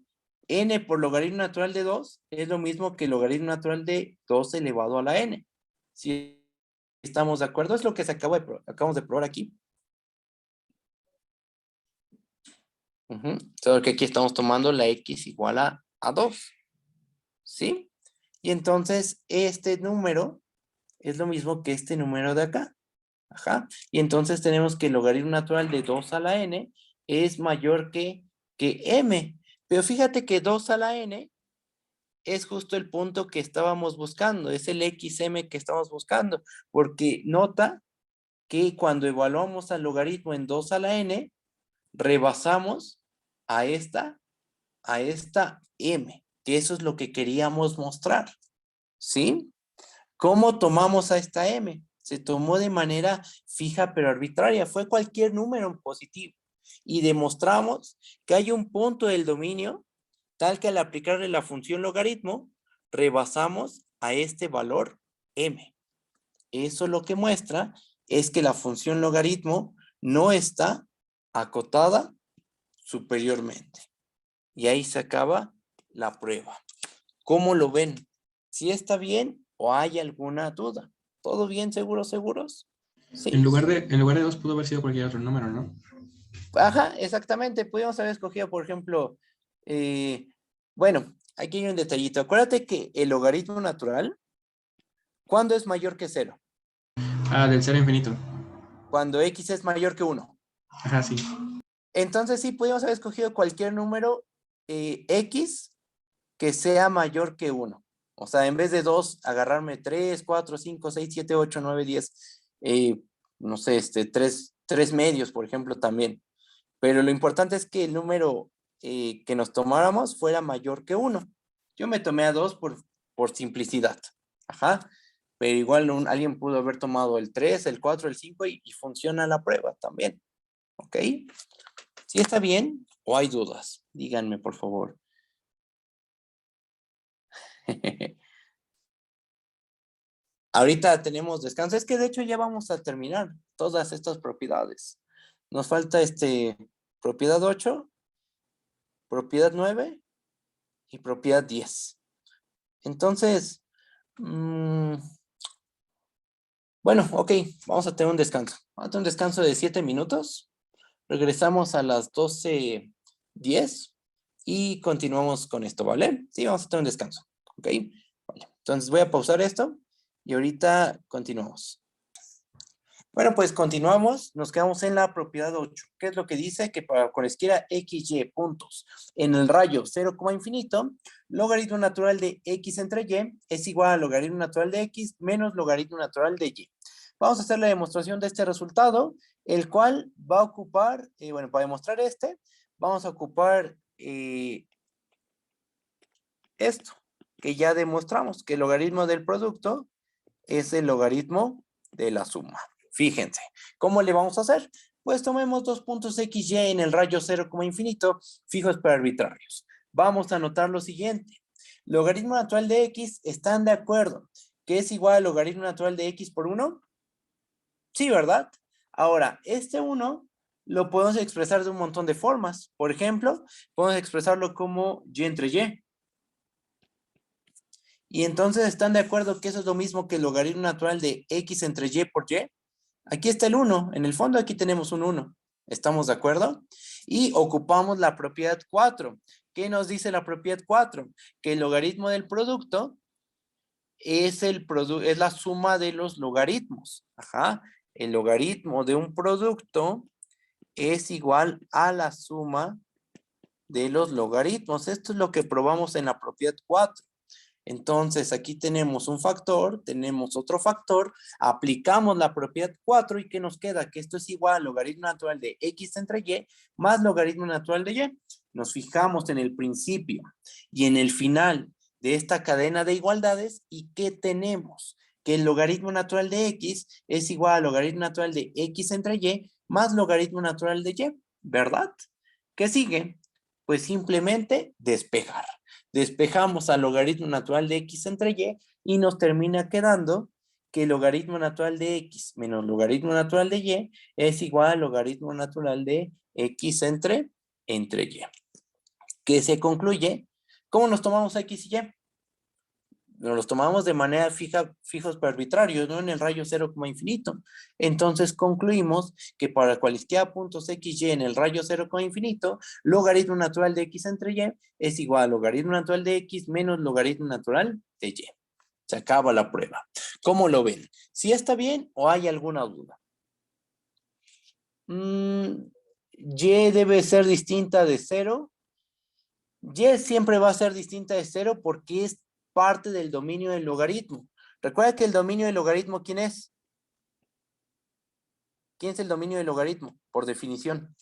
n por logaritmo natural de 2 es lo mismo que logaritmo natural de 2 elevado a la n. Si estamos de acuerdo, es lo que acabamos de probar aquí. Solo que aquí estamos tomando la x igual a 2. ¿Sí? Y entonces este número es lo mismo que este número de acá. Ajá. Y entonces tenemos que el logaritmo natural de 2 a la n es mayor que m. Pero fíjate que 2 a la n es justo el punto que estábamos buscando. Es el xm que estamos buscando. Porque nota que cuando evaluamos al logaritmo en 2 a la n, rebasamos a esta m. Que eso es lo que queríamos mostrar. ¿Sí? ¿Cómo tomamos a esta m? Se tomó de manera fija pero arbitraria. Fue cualquier número positivo. Y demostramos que hay un punto del dominio tal que al aplicarle la función logaritmo, rebasamos a este valor m. Eso lo que muestra es que la función logaritmo no está acotada superiormente. Y ahí se acaba la prueba. ¿Cómo lo ven? ¿Sí está bien o hay alguna duda? ¿Todo bien, seguros? Sí. En lugar de 2 pudo haber sido cualquier otro número, ¿no? Ajá, exactamente. Podríamos haber escogido, por ejemplo, bueno, aquí hay un detallito. Acuérdate que el logaritmo natural, ¿cuándo es mayor que 0? Del 0 infinito. Cuando x es mayor que 1. Ajá, sí. Entonces sí, podríamos haber escogido cualquier número x que sea mayor que 1. O sea, en vez de 2, agarrarme 3, 4, 5, 6, 7, 8, 9, 10, no sé, 3 medios, por ejemplo, también. Pero lo importante es que el número que nos tomáramos fuera mayor que 1. Yo me tomé a 2 por simplicidad. Ajá. Pero igual alguien pudo haber tomado el 3, el 4, el 5 y funciona la prueba también. ¿Ok? ¿Sí está bien o hay dudas? Díganme, por favor. Ahorita tenemos descanso. Es que de hecho ya vamos a terminar todas estas propiedades. Nos falta propiedad 8, propiedad 9 y propiedad 10. Entonces, bueno, ok, vamos a tener un descanso. Vamos a tener un descanso de 7 minutos. Regresamos a las 12:10 y continuamos con esto, ¿vale? Sí, vamos a tener un descanso, ¿ok? Vale. Entonces voy a pausar esto y ahorita continuamos. Bueno, pues continuamos, nos quedamos en la propiedad 8. ¿Qué es lo que dice? Que para cualesquiera x, y puntos en el rayo 0, infinito, logaritmo natural de x entre y es igual a logaritmo natural de x menos logaritmo natural de y. Vamos a hacer la demostración de este resultado, el cual va a ocupar, bueno, para demostrar vamos a ocupar esto, que ya demostramos, que el logaritmo del producto es el logaritmo de la suma. Fíjense, ¿cómo le vamos a hacer? Pues tomemos dos puntos x, y en el rayo 0, infinito, fijos pero arbitrarios. Vamos a anotar lo siguiente. Logaritmo natural de x, ¿están de acuerdo que es igual al logaritmo natural de x por 1? Sí, ¿verdad? Ahora, este 1 lo podemos expresar de un montón de formas. Por ejemplo, podemos expresarlo como y entre y. Y entonces, ¿están de acuerdo que eso es lo mismo que el logaritmo natural de x entre y por y? Aquí está el 1. En el fondo aquí tenemos un 1. ¿Estamos de acuerdo? Y ocupamos la propiedad 4. ¿Qué nos dice la propiedad 4? Que el logaritmo del producto es la suma de los logaritmos. Ajá. El logaritmo de un producto es igual a la suma de los logaritmos. Esto es lo que probamos en la propiedad 4. Entonces, aquí tenemos un factor, tenemos otro factor, aplicamos la propiedad 4 y ¿qué nos queda? Que esto es igual al logaritmo natural de x entre y más logaritmo natural de y. Nos fijamos en el principio y en el final de esta cadena de igualdades y ¿qué tenemos? Que el logaritmo natural de x es igual al logaritmo natural de x entre y más logaritmo natural de y, ¿verdad? ¿Qué sigue? Pues simplemente despejar. Despejamos al logaritmo natural de x entre y nos termina quedando que el logaritmo natural de x menos logaritmo natural de y es igual al logaritmo natural de x entre y. ¿Qué se concluye? ¿Cómo nos tomamos x y y? Nos los tomamos de manera fijos pero arbitrarios, no en el rayo 0, infinito. Entonces concluimos que para cualquier puntos x, y en el rayo 0, infinito, logaritmo natural de x entre y es igual a logaritmo natural de x menos logaritmo natural de y. Se acaba la prueba. ¿Cómo lo ven? ¿Sí está bien o hay alguna duda? Y debe ser distinta de 0. Y siempre va a ser distinta de 0 porque es parte del dominio del logaritmo. Recuerda que el dominio del logaritmo, ¿quién es? ¿Quién es el dominio del logaritmo? Por definición.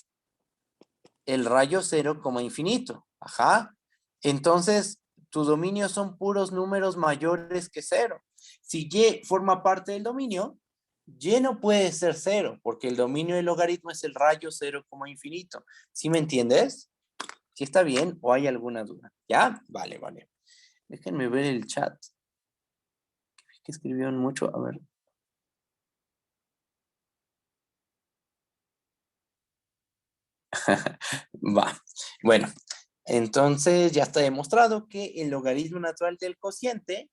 El rayo 0, infinito. Ajá. Entonces, tus dominios son puros números mayores que 0. Si y forma parte del dominio, y no puede ser 0, porque el dominio del logaritmo es el rayo 0, infinito. ¿Sí me entiendes? ¿Sí está bien o hay alguna duda? ¿Ya? Vale, vale. Déjenme ver el chat. Que escribieron mucho. A ver. Va. Bueno, entonces ya está demostrado que el logaritmo natural del cociente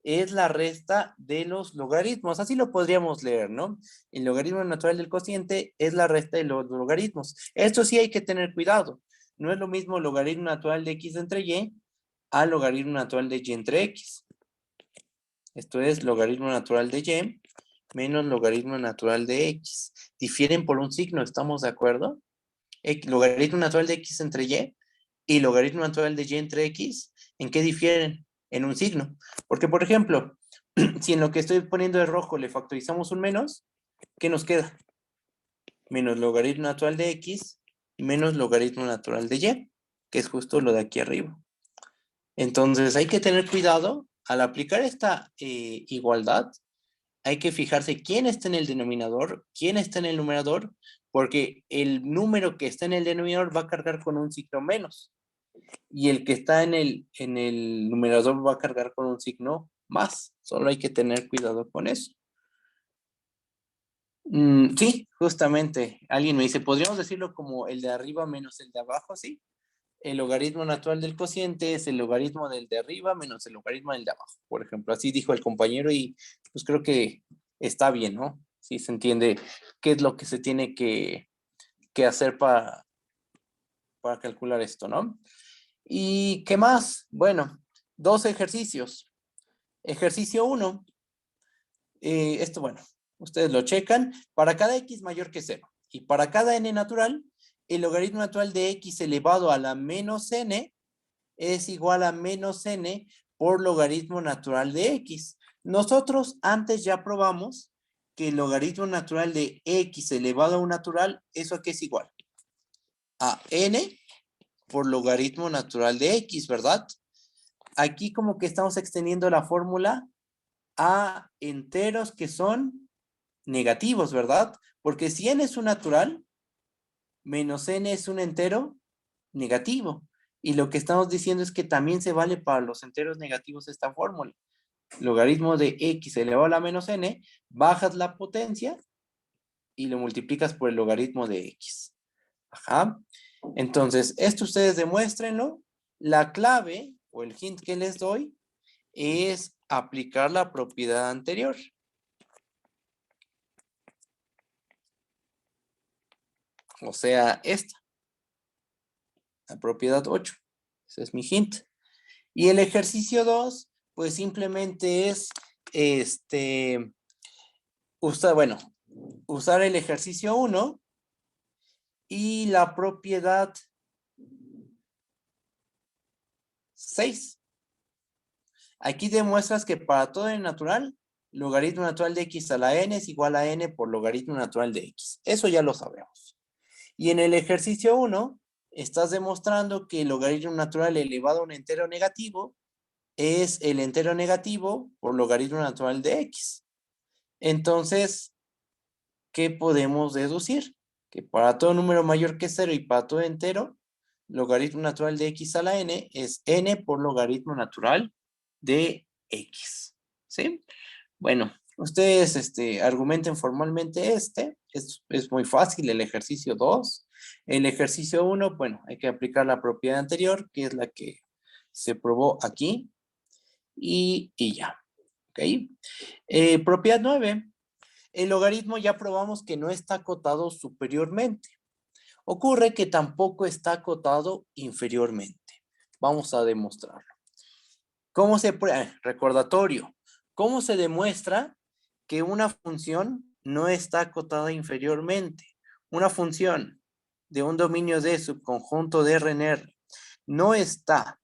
es la resta de los logaritmos. Así lo podríamos leer, ¿no? El logaritmo natural del cociente es la resta de los logaritmos. Esto sí hay que tener cuidado. No es lo mismo logaritmo natural de x entre y a logaritmo natural de y entre x. Esto es logaritmo natural de y menos logaritmo natural de x. Difieren por un signo, ¿estamos de acuerdo? Logaritmo natural de x entre y logaritmo natural de y entre x, ¿en qué difieren? En un signo. Porque, por ejemplo, si en lo que estoy poniendo de rojo le factorizamos un menos, ¿qué nos queda? Menos logaritmo natural de x menos logaritmo natural de y, que es justo lo de aquí arriba. Entonces, hay que tener cuidado al aplicar esta igualdad. Hay que fijarse quién está en el denominador, quién está en el numerador, porque el número que está en el denominador va a cargar con un signo menos. Y el que está en el numerador va a cargar con un signo más. Solo hay que tener cuidado con eso. Sí, justamente. Alguien me dice, ¿podríamos decirlo como el de arriba menos el de abajo? Sí. El logaritmo natural del cociente es el logaritmo del de arriba menos el logaritmo del de abajo. Por ejemplo, así dijo el compañero y pues creo que está bien, ¿no? Sí se entiende qué es lo que se tiene que hacer para calcular esto, ¿no? ¿Y qué más? Bueno, dos ejercicios. Ejercicio 1. Esto, bueno, ustedes lo checan. Para cada x mayor que 0 y para cada n natural, el logaritmo natural de x elevado a la menos n es igual a menos n por logaritmo natural de x. Nosotros antes ya probamos que el logaritmo natural de x elevado a un natural, ¿eso a qué es igual? A n por logaritmo natural de x, ¿verdad? Aquí como que estamos extendiendo la fórmula a enteros que son negativos, ¿verdad? Porque si n es un natural, menos n es un entero negativo. Y lo que estamos diciendo es que también se vale para los enteros negativos esta fórmula. Logaritmo de x elevado a la menos n, bajas la potencia y lo multiplicas por el logaritmo de x. Ajá. Entonces, esto ustedes demuéstrenlo. La clave o el hint que les doy es aplicar la propiedad anterior. O sea, esta. La propiedad 8. Ese es mi hint. Y el ejercicio 2, pues simplemente es usar el ejercicio 1 y la propiedad 6. Aquí demuestras que para todo el natural, logaritmo natural de x a la n es igual a n por logaritmo natural de x. Eso ya lo sabemos. Y en el ejercicio 1, estás demostrando que el logaritmo natural elevado a un entero negativo es el entero negativo por logaritmo natural de x. Entonces, ¿qué podemos deducir? Que para todo número mayor que 0 y para todo entero, logaritmo natural de x a la n es n por logaritmo natural de x. ¿Sí? Bueno, ustedes argumenten formalmente es muy fácil el ejercicio 2. El ejercicio 1, bueno, hay que aplicar la propiedad anterior, que es la que se probó aquí, y ya. ¿Ok? Propiedad 9. El logaritmo ya probamos que no está acotado superiormente. Ocurre que tampoco está acotado inferiormente. Vamos a demostrarlo. ¿Cómo se prueba? Recordatorio. ¿Cómo se demuestra que una función no está acotada inferiormente? Una función de un dominio de subconjunto de R en R no está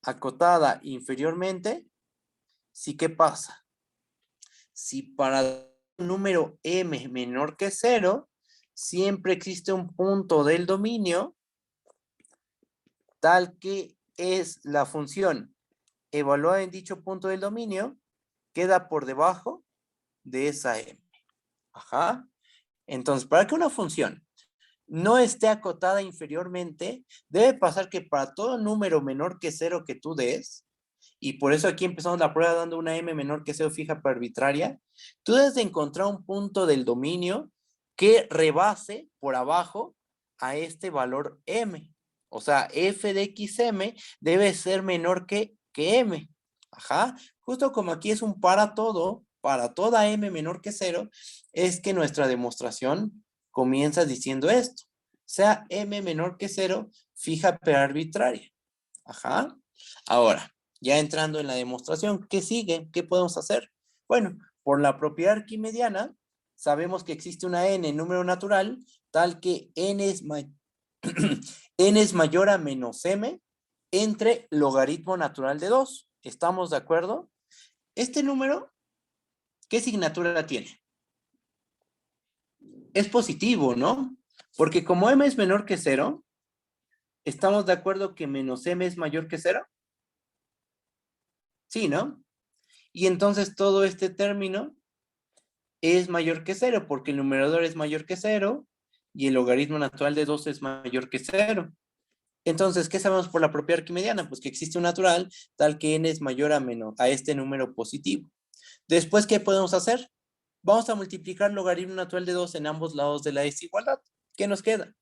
acotada inferiormente. ¿Sí qué pasa? Si para un número m menor que 0, siempre existe un punto del dominio tal que es la función evaluada en dicho punto del dominio, queda por debajo de esa m. Ajá. Entonces, para que una función no esté acotada inferiormente, debe pasar que para todo número menor que 0 que tú des, y por eso aquí empezamos la prueba dando una m menor que 0 fija pero arbitraria, tú debes de encontrar un punto del dominio que rebase por abajo a este valor m. O sea, f de xm debe ser menor que m. Ajá. Justo como aquí es un para todo, para toda m menor que 0, es que nuestra demostración comienza diciendo esto. Sea m menor que 0, fija pero arbitraria. Ajá. Ahora, ya entrando en la demostración, ¿qué sigue? ¿Qué podemos hacer? Bueno, por la propiedad arquimediana, sabemos que existe una n, número natural, tal que n es, n es mayor a menos m entre logaritmo natural de 2. ¿Estamos de acuerdo? Este número, ¿qué signatura tiene? Es positivo, ¿no? Porque como m es menor que 0, ¿estamos de acuerdo que menos m es mayor que 0? Sí, ¿no? Y entonces todo este término es mayor que 0, porque el numerador es mayor que 0 y el logaritmo natural de 2 es mayor que 0. Entonces, ¿qué sabemos por la propiedad arquimediana? Pues que existe un natural tal que n es mayor a este número positivo. Después, ¿qué podemos hacer? Vamos a multiplicar logaritmo natural de 2 en ambos lados de la desigualdad. ¿Qué nos queda?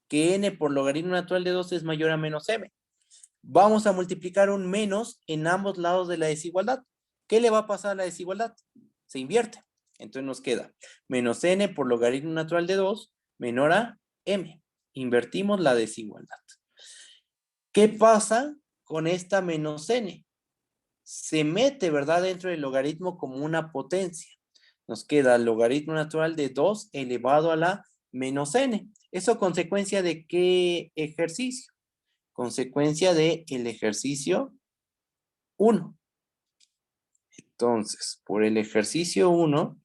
Que n por logaritmo natural de 2 es mayor a menos m. Vamos a multiplicar un menos en ambos lados de la desigualdad. ¿Qué le va a pasar a la desigualdad? Se invierte. Entonces nos queda menos n por logaritmo natural de 2 menor a m. Invertimos la desigualdad. ¿Qué pasa con esta menos n? Se mete, ¿verdad?, dentro del logaritmo como una potencia. Nos queda el logaritmo natural de 2 elevado a la menos n. ¿Eso consecuencia de qué ejercicio? Consecuencia del ejercicio 1. Entonces, por el ejercicio 1,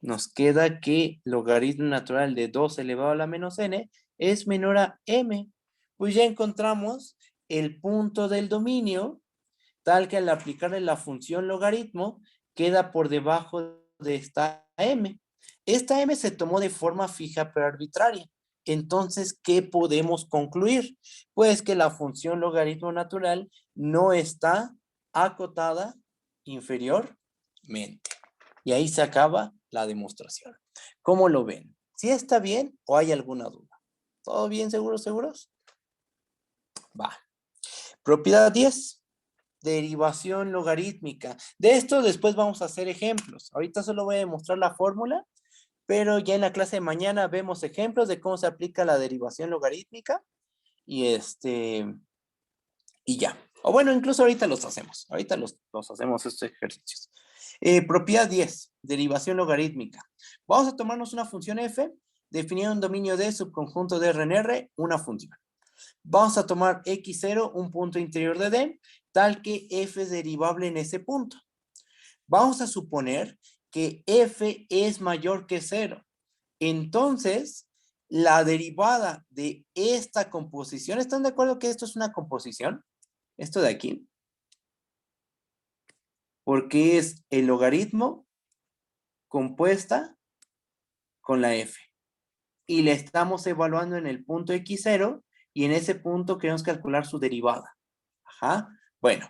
nos queda que logaritmo natural de 2 elevado a la menos n es menor a m. Pues ya encontramos el punto del dominio, tal que al aplicarle la función logaritmo, queda por debajo de esta m. Esta m se tomó de forma fija pero arbitraria. Entonces, ¿qué podemos concluir? Pues que la función logaritmo natural no está acotada inferiormente. Y ahí se acaba la demostración. ¿Cómo lo ven? ¿Sí está bien o hay alguna duda? ¿Todo bien, seguros, seguros? Va. Propiedad 10. Derivación logarítmica. De esto después vamos a hacer ejemplos. Ahorita solo voy a demostrar la fórmula, pero ya en la clase de mañana vemos ejemplos de cómo se aplica la derivación logarítmica. Y ya. O bueno, incluso ahorita los hacemos. Ahorita los hacemos estos ejercicios. Propiedad 10. Derivación logarítmica. Vamos a tomarnos una función f, definir un dominio de subconjunto de R en R, una función. Vamos a tomar x0, un punto interior de D, tal que f es derivable en ese punto. Vamos a suponer que f es mayor que 0. Entonces, la derivada de esta composición, ¿están de acuerdo que esto es una composición? Esto de aquí. Porque es el logaritmo compuesta con la f. Y la estamos evaluando en el punto x0 y en ese punto queremos calcular su derivada. Ajá. Bueno,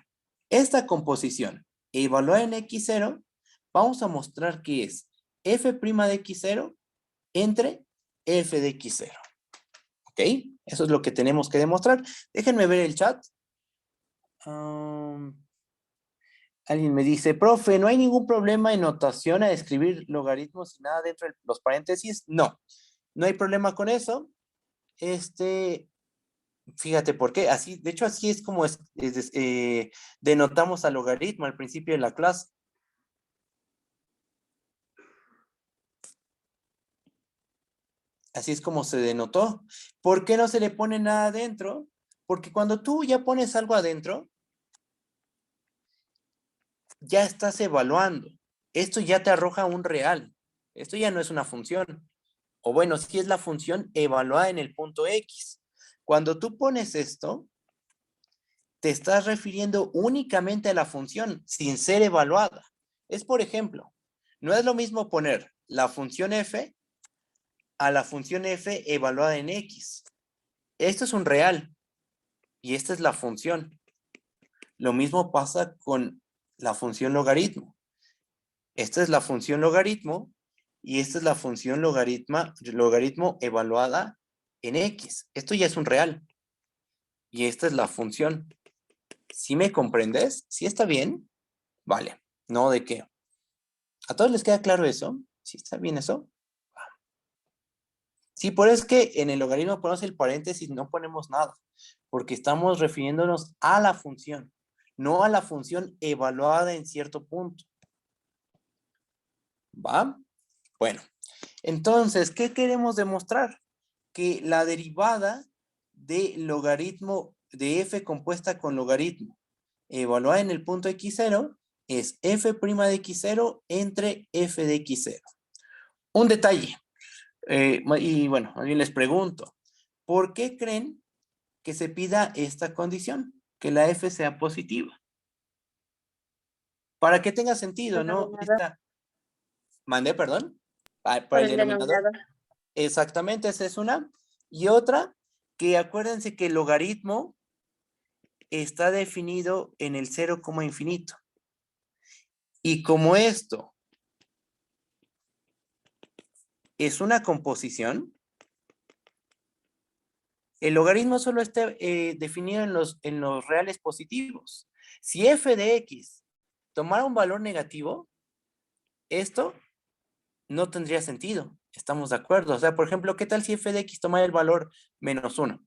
esta composición evaluada en x0, vamos a mostrar que es f' de x0 entre f de x0. ¿Ok? Eso es lo que tenemos que demostrar. Déjenme ver el chat. Alguien me dice, profe, ¿no hay ningún problema en notación a escribir logaritmos y nada dentro de los paréntesis? No, no hay problema con eso. Fíjate por qué. Así, de hecho, así es como denotamos al logaritmo al principio de la clase. Así es como se denotó. ¿Por qué no se le pone nada adentro? Porque cuando tú ya pones algo adentro, ya estás evaluando. Esto ya te arroja un real. Esto ya no es una función. O bueno, sí es la función evaluada en el punto X. Cuando tú pones esto, te estás refiriendo únicamente a la función sin ser evaluada. Es, por ejemplo, no es lo mismo poner la función f a la función f evaluada en X. Esto es un real y esta es la función. Lo mismo pasa con la función logaritmo. Esta es la función logaritmo y esta es la función logaritmo evaluada en X. Esto ya es un real. Y esta es la función. ¿Sí me comprendes? ¿Sí está bien? Vale. No, ¿de qué? ¿A todos les queda claro eso? ¿Sí está bien eso? Sí, por eso es que en el logaritmo ponemos el paréntesis, no ponemos nada. Porque estamos refiriéndonos a la función, no a la función evaluada en cierto punto. ¿Va? Bueno, entonces, ¿qué queremos demostrar? Que la derivada de logaritmo de f compuesta con logaritmo evaluada en el punto x0 es f' de x0 entre f de x0. Un detalle, y bueno, a mí les pregunto, ¿por qué creen que se pida esta condición? Que la f sea positiva. Para que tenga sentido, ¿no? ¿Mandé, perdón? Para Por el el denominador. denominador. Exactamente, esa es una. Y otra, que acuérdense que el logaritmo está definido en el 0, infinito. Y como esto es una composición, el logaritmo solo está definido en los reales positivos. Si f de x tomara un valor negativo, esto no tendría sentido. Estamos de acuerdo. O sea, por ejemplo, ¿qué tal si f de x tomara el valor -1?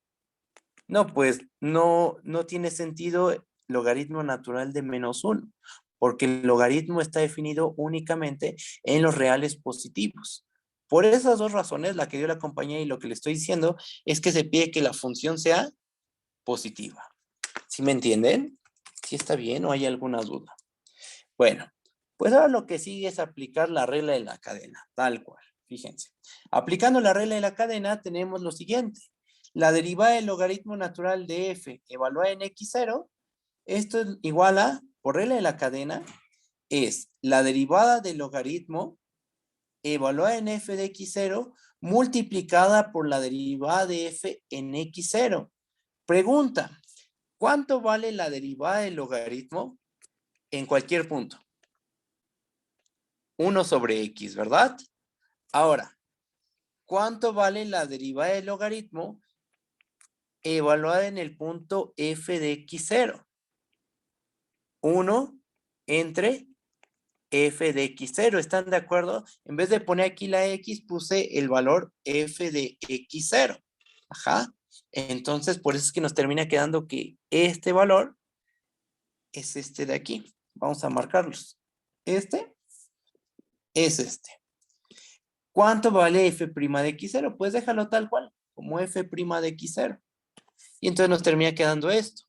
No, pues no tiene sentido logaritmo natural de -1, porque el logaritmo está definido únicamente en los reales positivos. Por esas dos razones, la que dio la compañía y lo que le estoy diciendo es que se pide que la función sea positiva. ¿Sí me entienden? ¿Sí está bien o hay alguna duda? Bueno, pues ahora lo que sigue es aplicar la regla de la cadena, tal cual. Fíjense. Aplicando la regla de la cadena tenemos lo siguiente. La derivada del logaritmo natural de f evaluada en x0, esto es igual a, por regla de la cadena, es la derivada del logaritmo evaluada en f de x0 multiplicada por la derivada de f en x0. Pregunta, ¿cuánto vale la derivada del logaritmo en cualquier punto? 1 sobre x, ¿verdad? Ahora, ¿cuánto vale la derivada del logaritmo evaluada en el punto f de x0? 1 entre f de x0, ¿están de acuerdo? En vez de poner aquí la x, puse el valor f de x0. Ajá. Entonces, por eso es que nos termina quedando que este valor es este de aquí. Vamos a marcarlos. Este es este. ¿Cuánto vale f' de x0? Pues déjalo tal cual, como f' de x0. Y entonces nos termina quedando esto.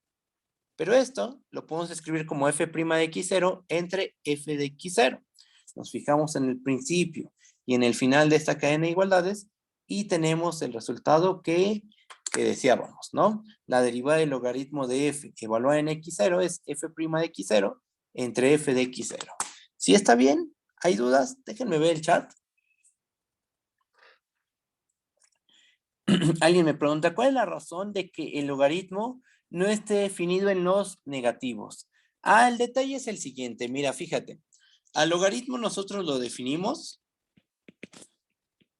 Pero esto lo podemos escribir como f' de x0 entre f de x0. Nos fijamos en el principio y en el final de esta cadena de igualdades y tenemos el resultado que deseábamos, ¿no? La derivada del logaritmo de f evaluada en x0 es f' de x0 entre f de x0. ¿Sí está bien? ¿Hay dudas? Déjenme ver el chat. Alguien me pregunta, ¿cuál es la razón de que el logaritmo no esté definido en los negativos? El detalle es el siguiente. Mira, fíjate. Al logaritmo nosotros lo definimos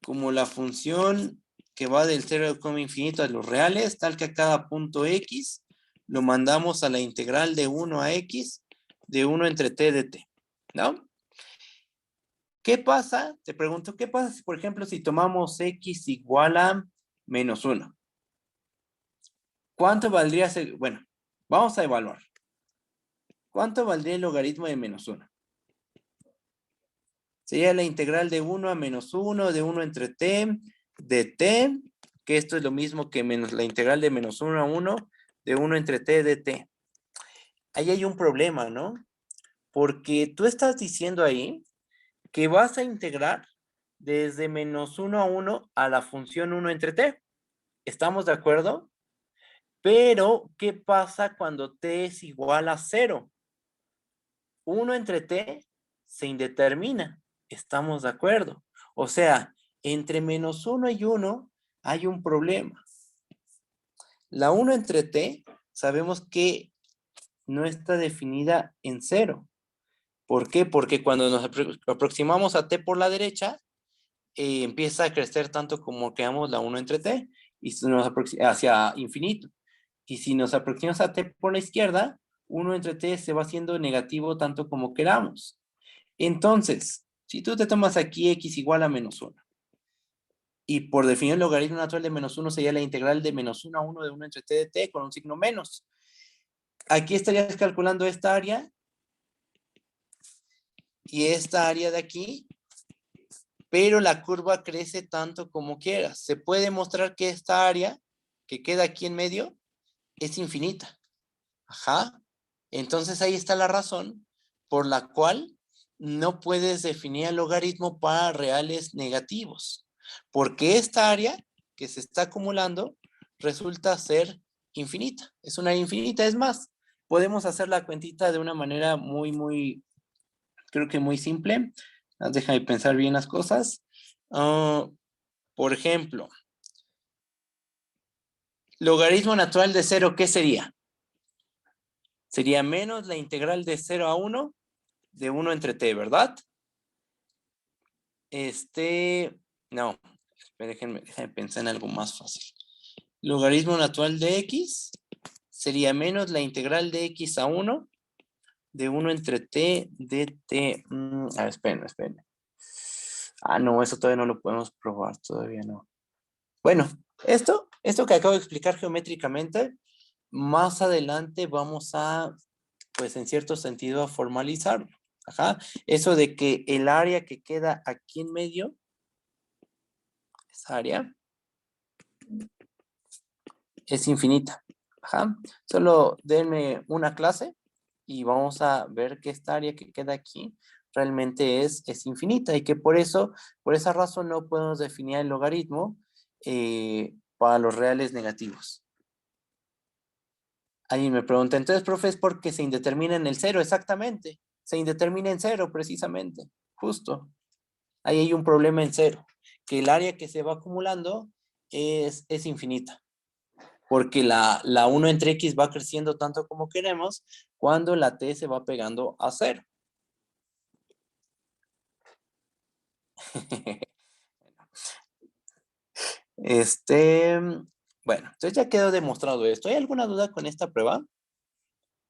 como la función que va del 0 como infinito a los reales, tal que a cada punto x lo mandamos a la integral de 1 a x de 1 entre t de t, ¿no? ¿Qué pasa? Te pregunto, ¿qué pasa si, por ejemplo, si tomamos x igual a menos 1? ¿Cuánto valdría ser? Bueno, vamos a evaluar. ¿Cuánto valdría el logaritmo de menos 1? Sería la integral de 1 a menos 1, de 1 entre t, de t, que esto es lo mismo que menos la integral de menos 1 a 1, de 1 entre t de t. Ahí hay un problema, ¿no? Porque tú estás diciendo ahí que vas a integrar desde menos 1 a 1 a la función 1 entre t. ¿Estamos de acuerdo? Pero, ¿qué pasa cuando t es igual a 0? 1 entre t se indetermina. ¿Estamos de acuerdo? O sea, entre menos 1 y 1 hay un problema. La 1 entre t sabemos que no está definida en 0. ¿Por qué? Porque cuando nos aproximamos a t por la derecha, empieza a crecer tanto como creamos la 1 entre t y nos hacia infinito. Y si nos aproximamos a t por la izquierda, 1 entre t se va haciendo negativo tanto como queramos. Entonces, si tú te tomas aquí x igual a menos 1, y por definir el logaritmo natural de menos 1 sería la integral de menos 1 a 1 de 1 entre t de t con un signo menos. Aquí estarías calculando esta área y esta área de aquí, pero la curva crece tanto como quieras. Se puede mostrar que esta área que queda aquí en medio es infinita. Ajá. Entonces ahí está la razón por la cual no puedes definir el logaritmo para reales negativos. Porque esta área que se está acumulando resulta ser infinita. Es una infinita. Es más, podemos hacer la cuentita de una manera creo que muy simple. Déjame pensar bien las cosas. Por ejemplo, logaritmo natural de 0, ¿qué sería? Sería menos la integral de 0 a 1 de 1 entre t, ¿verdad? No, déjenme pensar en algo más fácil. Logaritmo natural de x sería menos la integral de x a 1 de 1 entre t de t. A ver, esperen. No, eso todavía no lo podemos probar, todavía no. Bueno, esto que acabo de explicar geométricamente, más adelante vamos a, pues en cierto sentido, a formalizarlo. Ajá. Eso de que el área que queda aquí en medio, esa área, es infinita. Ajá. Solo denme una clase y vamos a ver que esta área que queda aquí realmente es infinita y que por esa razón no podemos definir el logaritmo para los reales negativos. Alguien me pregunta, entonces, profe, ¿es porque se indetermina en el 0? Exactamente. se indetermina en cero precisamente, justo. Ahí hay un problema en cero, que el área que se va acumulando es infinita, porque la 1 entre x va creciendo tanto como queremos cuando la t se va pegando a cero. Bueno, entonces ya quedó demostrado esto. ¿Hay alguna duda con esta prueba?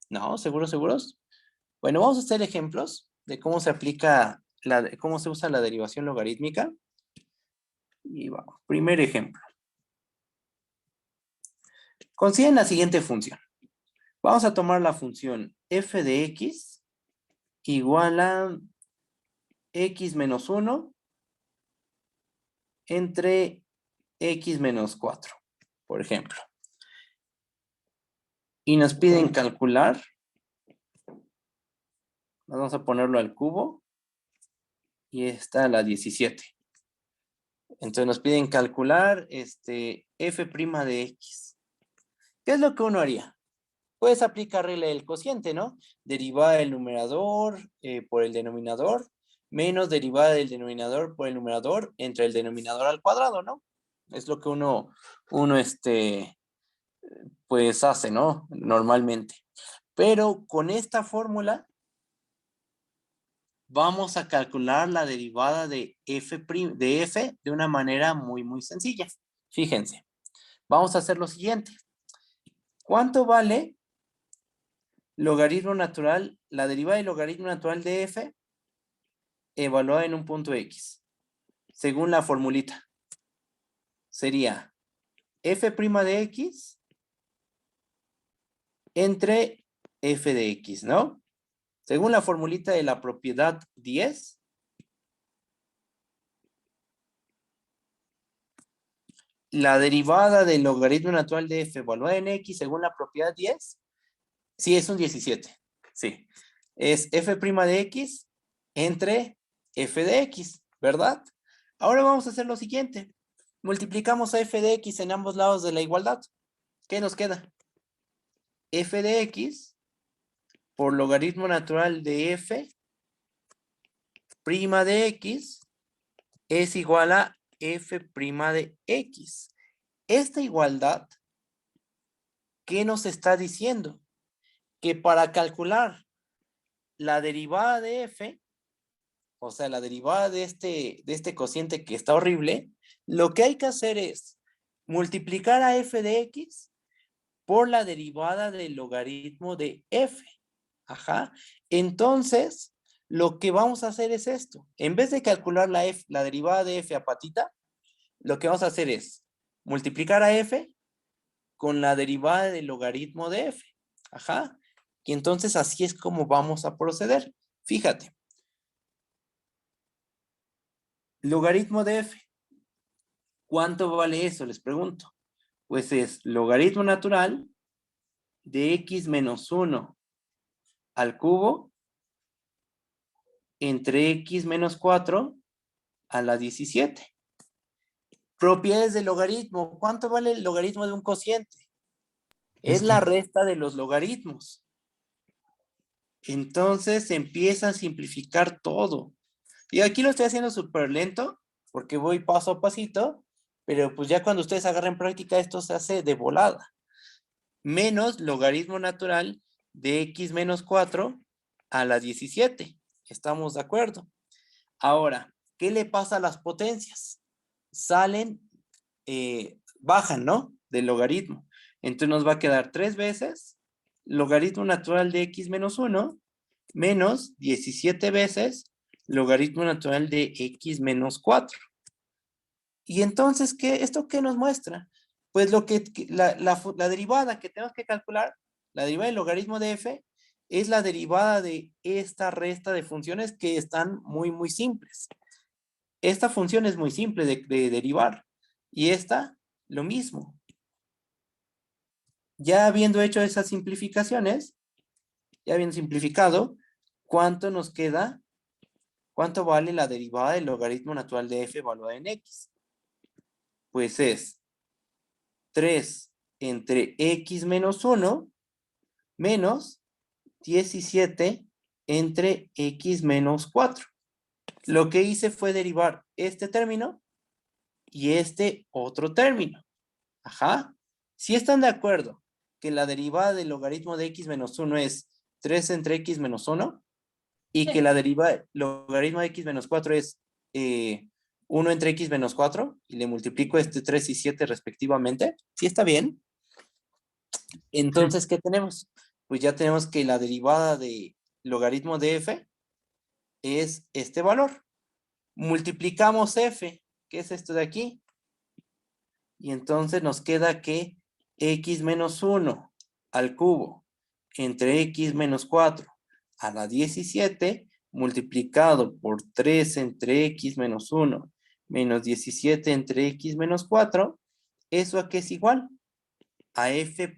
¿No? ¿Seguros, seguros? Bueno, vamos a hacer ejemplos de cómo se aplica, cómo se usa la derivación logarítmica. Y vamos, primer ejemplo. Consideren la siguiente función. Vamos a tomar la función f de x igual a x menos 1 entre x menos 4, por ejemplo. Y nos piden calcular. Vamos a ponerlo al cubo. Y está la 17. Entonces nos piden calcular f' de x. ¿Qué es lo que uno haría? Puedes aplicar regla del cociente, ¿no? Derivada del numerador por el denominador, menos derivada del denominador por el numerador entre el denominador al cuadrado, ¿no? Es lo que uno pues hace, ¿no? Normalmente. Pero con esta fórmula vamos a calcular la derivada de f de una manera muy, muy sencilla. Fíjense. Vamos a hacer lo siguiente. ¿Cuánto vale logaritmo natural, la derivada del logaritmo natural de f evaluada en un punto x? Según la formulita. Sería f' de x entre f de x, ¿no? Según la formulita de la propiedad 10, la derivada del logaritmo natural de f evaluada en x según la propiedad 10, sí es un 17, sí. Es f' de x entre f de x, ¿verdad? Ahora vamos a hacer lo siguiente. Multiplicamos a f de x en ambos lados de la igualdad. ¿Qué nos queda? F de x por logaritmo natural de f' de x es igual a f' de x. Esta igualdad, ¿qué nos está diciendo? Que para calcular la derivada de f, o sea, la derivada de este cociente que está horrible, lo que hay que hacer es multiplicar a f de x por la derivada del logaritmo de f. Ajá. Entonces, lo que vamos a hacer es esto. En vez de calcular la derivada de f a patita, lo que vamos a hacer es multiplicar a f con la derivada del logaritmo de f. Ajá. Y entonces así es como vamos a proceder. Fíjate. Logaritmo de f. ¿Cuánto vale eso? Les pregunto. Pues es logaritmo natural de x menos 1 al cubo entre x menos 4 a la 17. Propiedades del logaritmo. ¿Cuánto vale el logaritmo de un cociente? Es la resta de los logaritmos. Entonces se empieza a simplificar todo. Y aquí lo estoy haciendo súper lento porque voy paso a pasito, pero pues ya cuando ustedes agarren práctica esto se hace de volada. Menos logaritmo natural de x menos 4 a la 17. ¿Estamos de acuerdo? Ahora, ¿qué le pasa a las potencias? Salen, bajan, ¿no? Del logaritmo. Entonces nos va a quedar 3 veces logaritmo natural de x menos 1 menos 17 veces logaritmo natural de x menos 4. Y entonces, ¿esto qué nos muestra? Pues la derivada que tenemos que calcular, la derivada del logaritmo de f, es la derivada de esta resta de funciones que están muy, muy simples. Esta función es muy simple de derivar. Y esta, lo mismo. Ya habiendo hecho esas simplificaciones, ya habiendo simplificado, ¿cuánto nos queda? ¿Cuánto vale la derivada del logaritmo natural de f evaluada en x? Pues es 3 entre x menos 1 menos 17 entre x menos 4. Lo que hice fue derivar este término y este otro término. Ajá. Si están de acuerdo que la derivada del logaritmo de x menos 1 es 3 entre x menos 1 y que la derivada del logaritmo de x menos 4 es 1 entre x menos 4 y le multiplico 3 y 7 respectivamente, ¿sí está bien? Entonces, ¿qué tenemos? Pues ya tenemos que la derivada de logaritmo de f es este valor. Multiplicamos f, que es esto de aquí. Y entonces nos queda que x menos 1 al cubo entre x menos 4 a la 17 multiplicado por 3 entre x menos 1 menos 17 entre x menos 4, ¿eso a qué es igual? A f'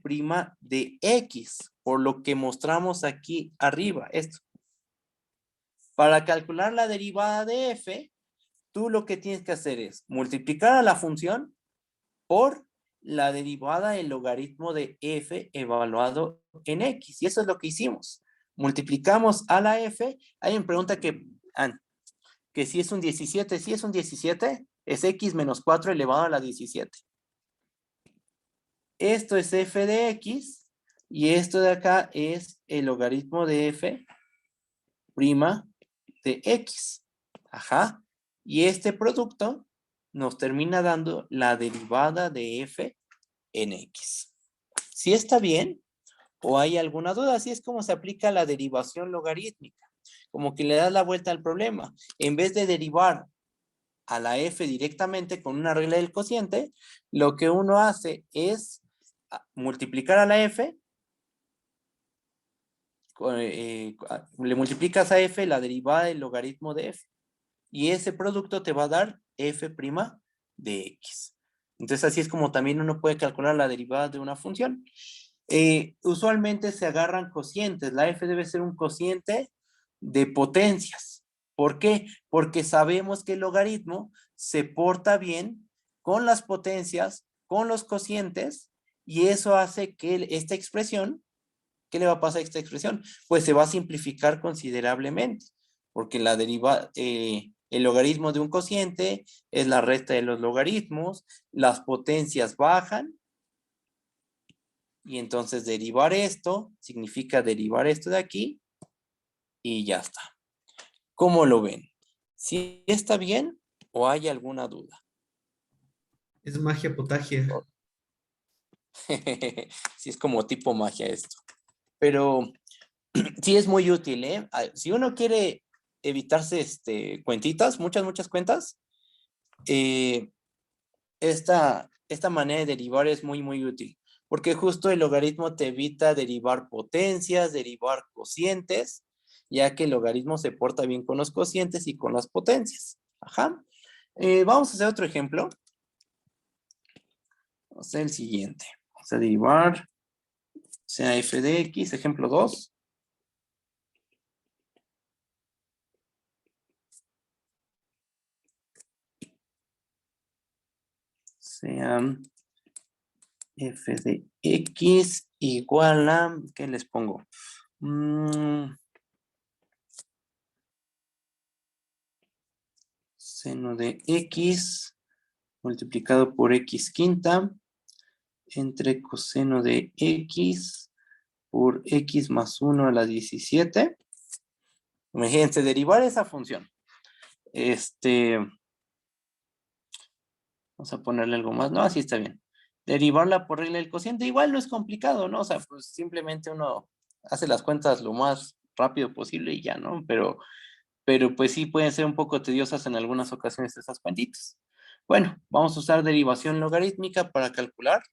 de x, por lo que mostramos aquí arriba, esto. Para calcular la derivada de f, tú lo que tienes que hacer es multiplicar a la función por la derivada del logaritmo de f evaluado en x. Y eso es lo que hicimos. Multiplicamos a la f. Hay una pregunta que si es un 17. Si es un 17, es x menos 4 elevado a la 17. Esto es f de x y esto de acá es el logaritmo de f' de x. Ajá. Y este producto nos termina dando la derivada de f en x. ¿Sí está bien? ¿O hay alguna duda? Así es como se aplica la derivación logarítmica. Como que le das la vuelta al problema. En vez de derivar a la f directamente con una regla del cociente, lo que uno hace es multiplicar a la f, le multiplicas a f la derivada del logaritmo de f. Y ese producto te va a dar f' de x. Entonces así es como también uno puede calcular la derivada de una función. Usualmente se agarran cocientes. La f debe ser un cociente de potencias. ¿Por qué? Porque sabemos que el logaritmo se porta bien con las potencias, con los cocientes, y eso hace que esta expresión, ¿qué le va a pasar a esta expresión? Pues se va a simplificar considerablemente, porque la derivada, el logaritmo de un cociente es la resta de los logaritmos, las potencias bajan, y entonces derivar esto significa derivar esto de aquí, y ya está. ¿Cómo lo ven? ¿Sí está bien o hay alguna duda? Es magia potagia. Sí, es como tipo magia esto. Pero sí es muy útil, ¿eh? Si uno quiere evitarse cuentitas, muchas cuentas, esta manera de derivar es muy útil. Porque justo el logaritmo te evita derivar potencias, derivar cocientes, ya que el logaritmo se porta bien con los cocientes y con las potencias. Ajá. Vamos a hacer otro ejemplo. Vamos a hacer el siguiente. Vamos a derivar, sea f de x, ejemplo 2. Sea f de x igual a, ¿qué les pongo? Seno de x multiplicado por x quinta entre coseno de x por x más 1 a la 17. Imagínense, derivar esa función. Vamos a ponerle algo más. No, así está bien. Derivarla por regla del cociente igual no es complicado, ¿no? O sea, pues simplemente uno hace las cuentas lo más rápido posible y ya, ¿no? Pero pues sí pueden ser un poco tediosas en algunas ocasiones esas cuentitas. Bueno, vamos a usar derivación logarítmica para calcular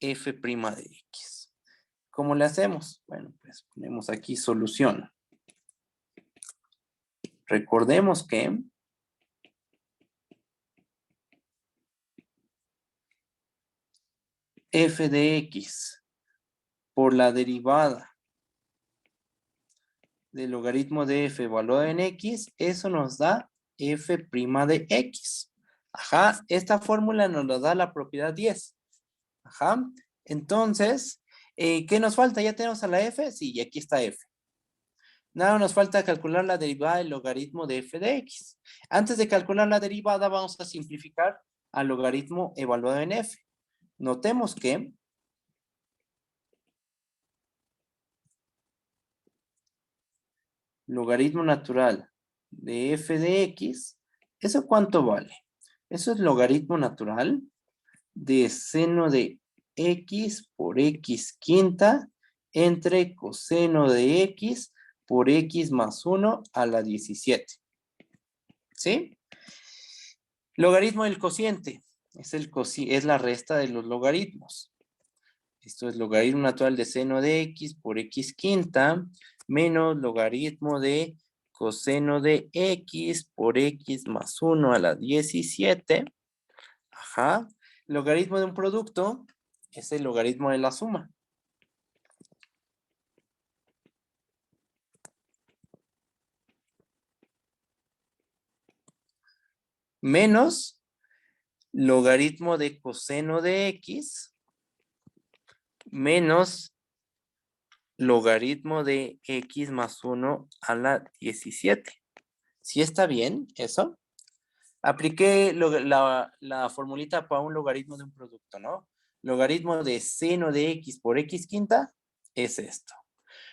f' de x. ¿Cómo le hacemos? Bueno, pues ponemos aquí solución. Recordemos que f de x por la derivada del logaritmo de f evaluado en x, eso nos da f' de x. Ajá, esta fórmula nos la da la propiedad 10. Ajá, entonces, ¿Qué nos falta? ¿Ya tenemos a la f? Sí, y aquí está f. Nada, nos falta calcular la derivada del logaritmo de f de x. Antes de calcular la derivada, vamos a simplificar al logaritmo evaluado en f. Notemos que logaritmo natural de f de x, ¿eso cuánto vale? Eso es logaritmo natural de seno de x por x quinta entre coseno de x por x más 1 a la 17. ¿Sí? Logaritmo del cociente. Es la resta de los logaritmos. Esto es logaritmo natural de seno de x por x quinta menos logaritmo de coseno de x por x más 1 a la 17. Ajá. Logaritmo de un producto es el logaritmo de la suma. Menos logaritmo de coseno de x menos logaritmo de x más 1 a la 17. ¿Sí está bien eso? Apliqué la formulita para un logaritmo de un producto, ¿no? Logaritmo de seno de x por x quinta es esto.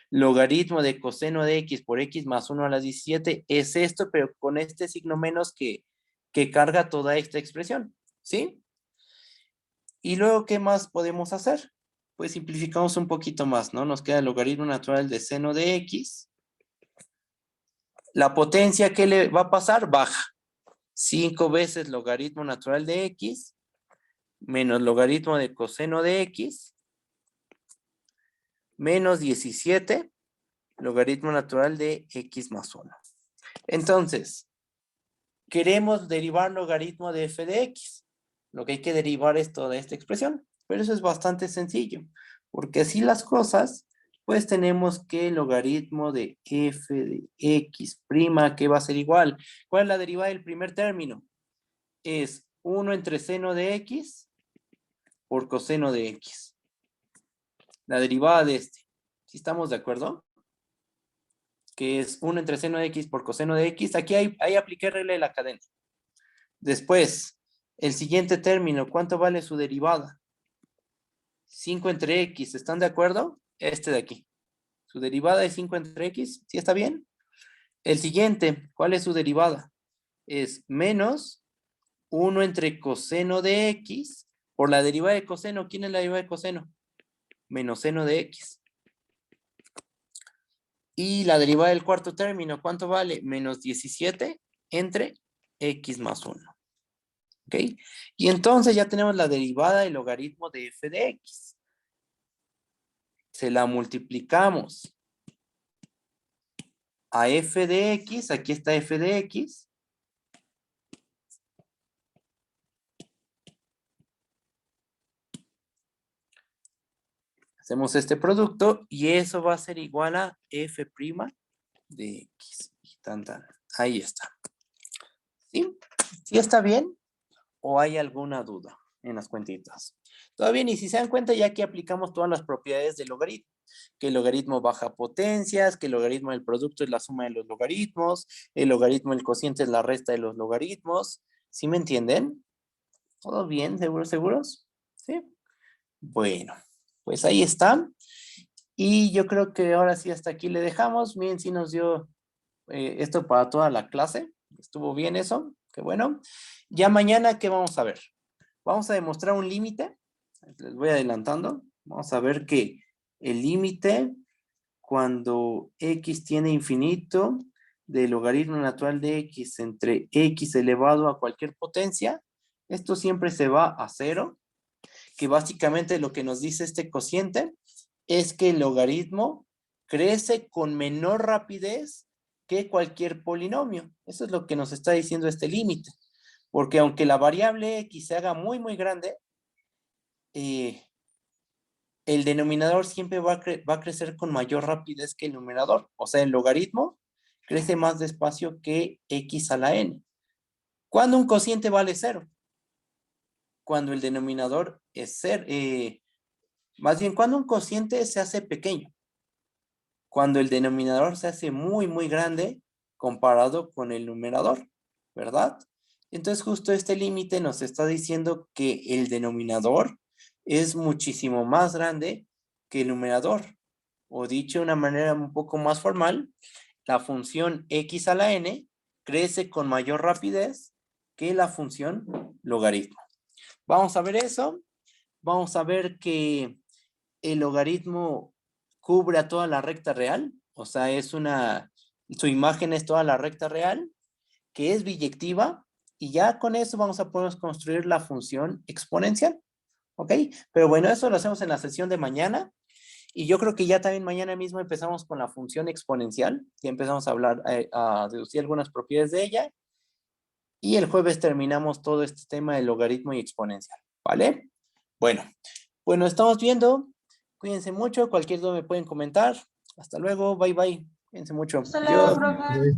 Logaritmo de coseno de x por x más 1 a la 17 es esto, pero con este signo menos que carga toda esta expresión, ¿sí? Y luego, ¿qué más podemos hacer? Pues simplificamos un poquito más, ¿no? Nos queda el logaritmo natural de seno de x. La potencia, ¿qué le va a pasar? Baja. 5 veces logaritmo natural de x menos logaritmo de coseno de x menos 17 logaritmo natural de x más 1. Entonces, queremos derivar logaritmo de f de x. Lo que hay que derivar es toda esta expresión. Pero eso es bastante sencillo. Porque así las cosas, pues tenemos que el logaritmo de f de x prima, que va a ser igual. ¿Cuál es la derivada del primer término? Es 1 entre seno de x por coseno de x. La derivada de este. ¿Sí estamos de acuerdo? Que es 1 entre seno de x por coseno de x. Aquí ahí apliqué regla de la cadena. Después, el siguiente término, ¿cuánto vale su derivada? 5 entre x, ¿están de acuerdo? Este de aquí. Su derivada es 5 entre x, ¿sí está bien? El siguiente, ¿cuál es su derivada? Es menos 1 entre coseno de x por la derivada de coseno. ¿Quién es la derivada de coseno? Menos seno de x. Y la derivada del cuarto término, ¿cuánto vale? Menos 17 entre x más 1. ¿Ok? Y entonces ya tenemos la derivada del logaritmo de f de x. Se la multiplicamos a f de x. Aquí está f de x. Hacemos este producto y eso va a ser igual a f' de x. Y tan, tan. Ahí está. ¿Sí? ¿Sí está bien? ¿O hay alguna duda en las cuentitas? Todo bien, y si se dan cuenta, ya que aplicamos todas las propiedades del logaritmo. Que el logaritmo baja potencias, que el logaritmo del producto es la suma de los logaritmos, el logaritmo del cociente es la resta de los logaritmos. ¿Sí me entienden? ¿Todo bien? ¿Seguros, seguros? ¿Sí? Bueno, pues ahí está. Y yo creo que ahora sí hasta aquí le dejamos. Miren, sí nos dio esto para toda la clase. Estuvo bien eso. Qué bueno. Ya mañana, ¿qué vamos a ver? Vamos a demostrar un límite. Les voy adelantando. Vamos a ver que el límite cuando x tiene infinito del logaritmo natural de x entre x elevado a cualquier potencia, esto siempre se va a 0, que básicamente lo que nos dice este cociente es que el logaritmo crece con menor rapidez que cualquier polinomio. Eso es lo que nos está diciendo este límite. Porque aunque la variable x se haga muy, muy grande, el denominador siempre va a crecer con mayor rapidez que el numerador. O sea, el logaritmo crece más despacio que x a la n. ¿Cuándo un cociente vale 0? Cuando el denominador es 0, Más bien, cuando un cociente se hace pequeño. Cuando el denominador se hace muy, muy grande comparado con el numerador, ¿verdad? Entonces, justo este límite nos está diciendo que el denominador es muchísimo más grande que el numerador. O dicho de una manera un poco más formal, la función x a la n crece con mayor rapidez que la función logaritmo. Vamos a ver eso. Vamos a ver que el logaritmo cubre a toda la recta real. O sea, su imagen es toda la recta real, que es biyectiva. Y ya con eso vamos a poder construir la función exponencial. ¿Ok? Pero bueno, eso lo hacemos en la sesión de mañana. Y yo creo que ya también mañana mismo empezamos con la función exponencial. Ya empezamos a hablar, a deducir algunas propiedades de ella. Y el jueves terminamos todo este tema de logaritmo y exponencial. ¿Vale? Bueno, estamos viendo. Cuídense mucho. Cualquier duda me pueden comentar. Hasta luego. Bye, bye. Cuídense mucho. Hasta luego, Adiós. profe.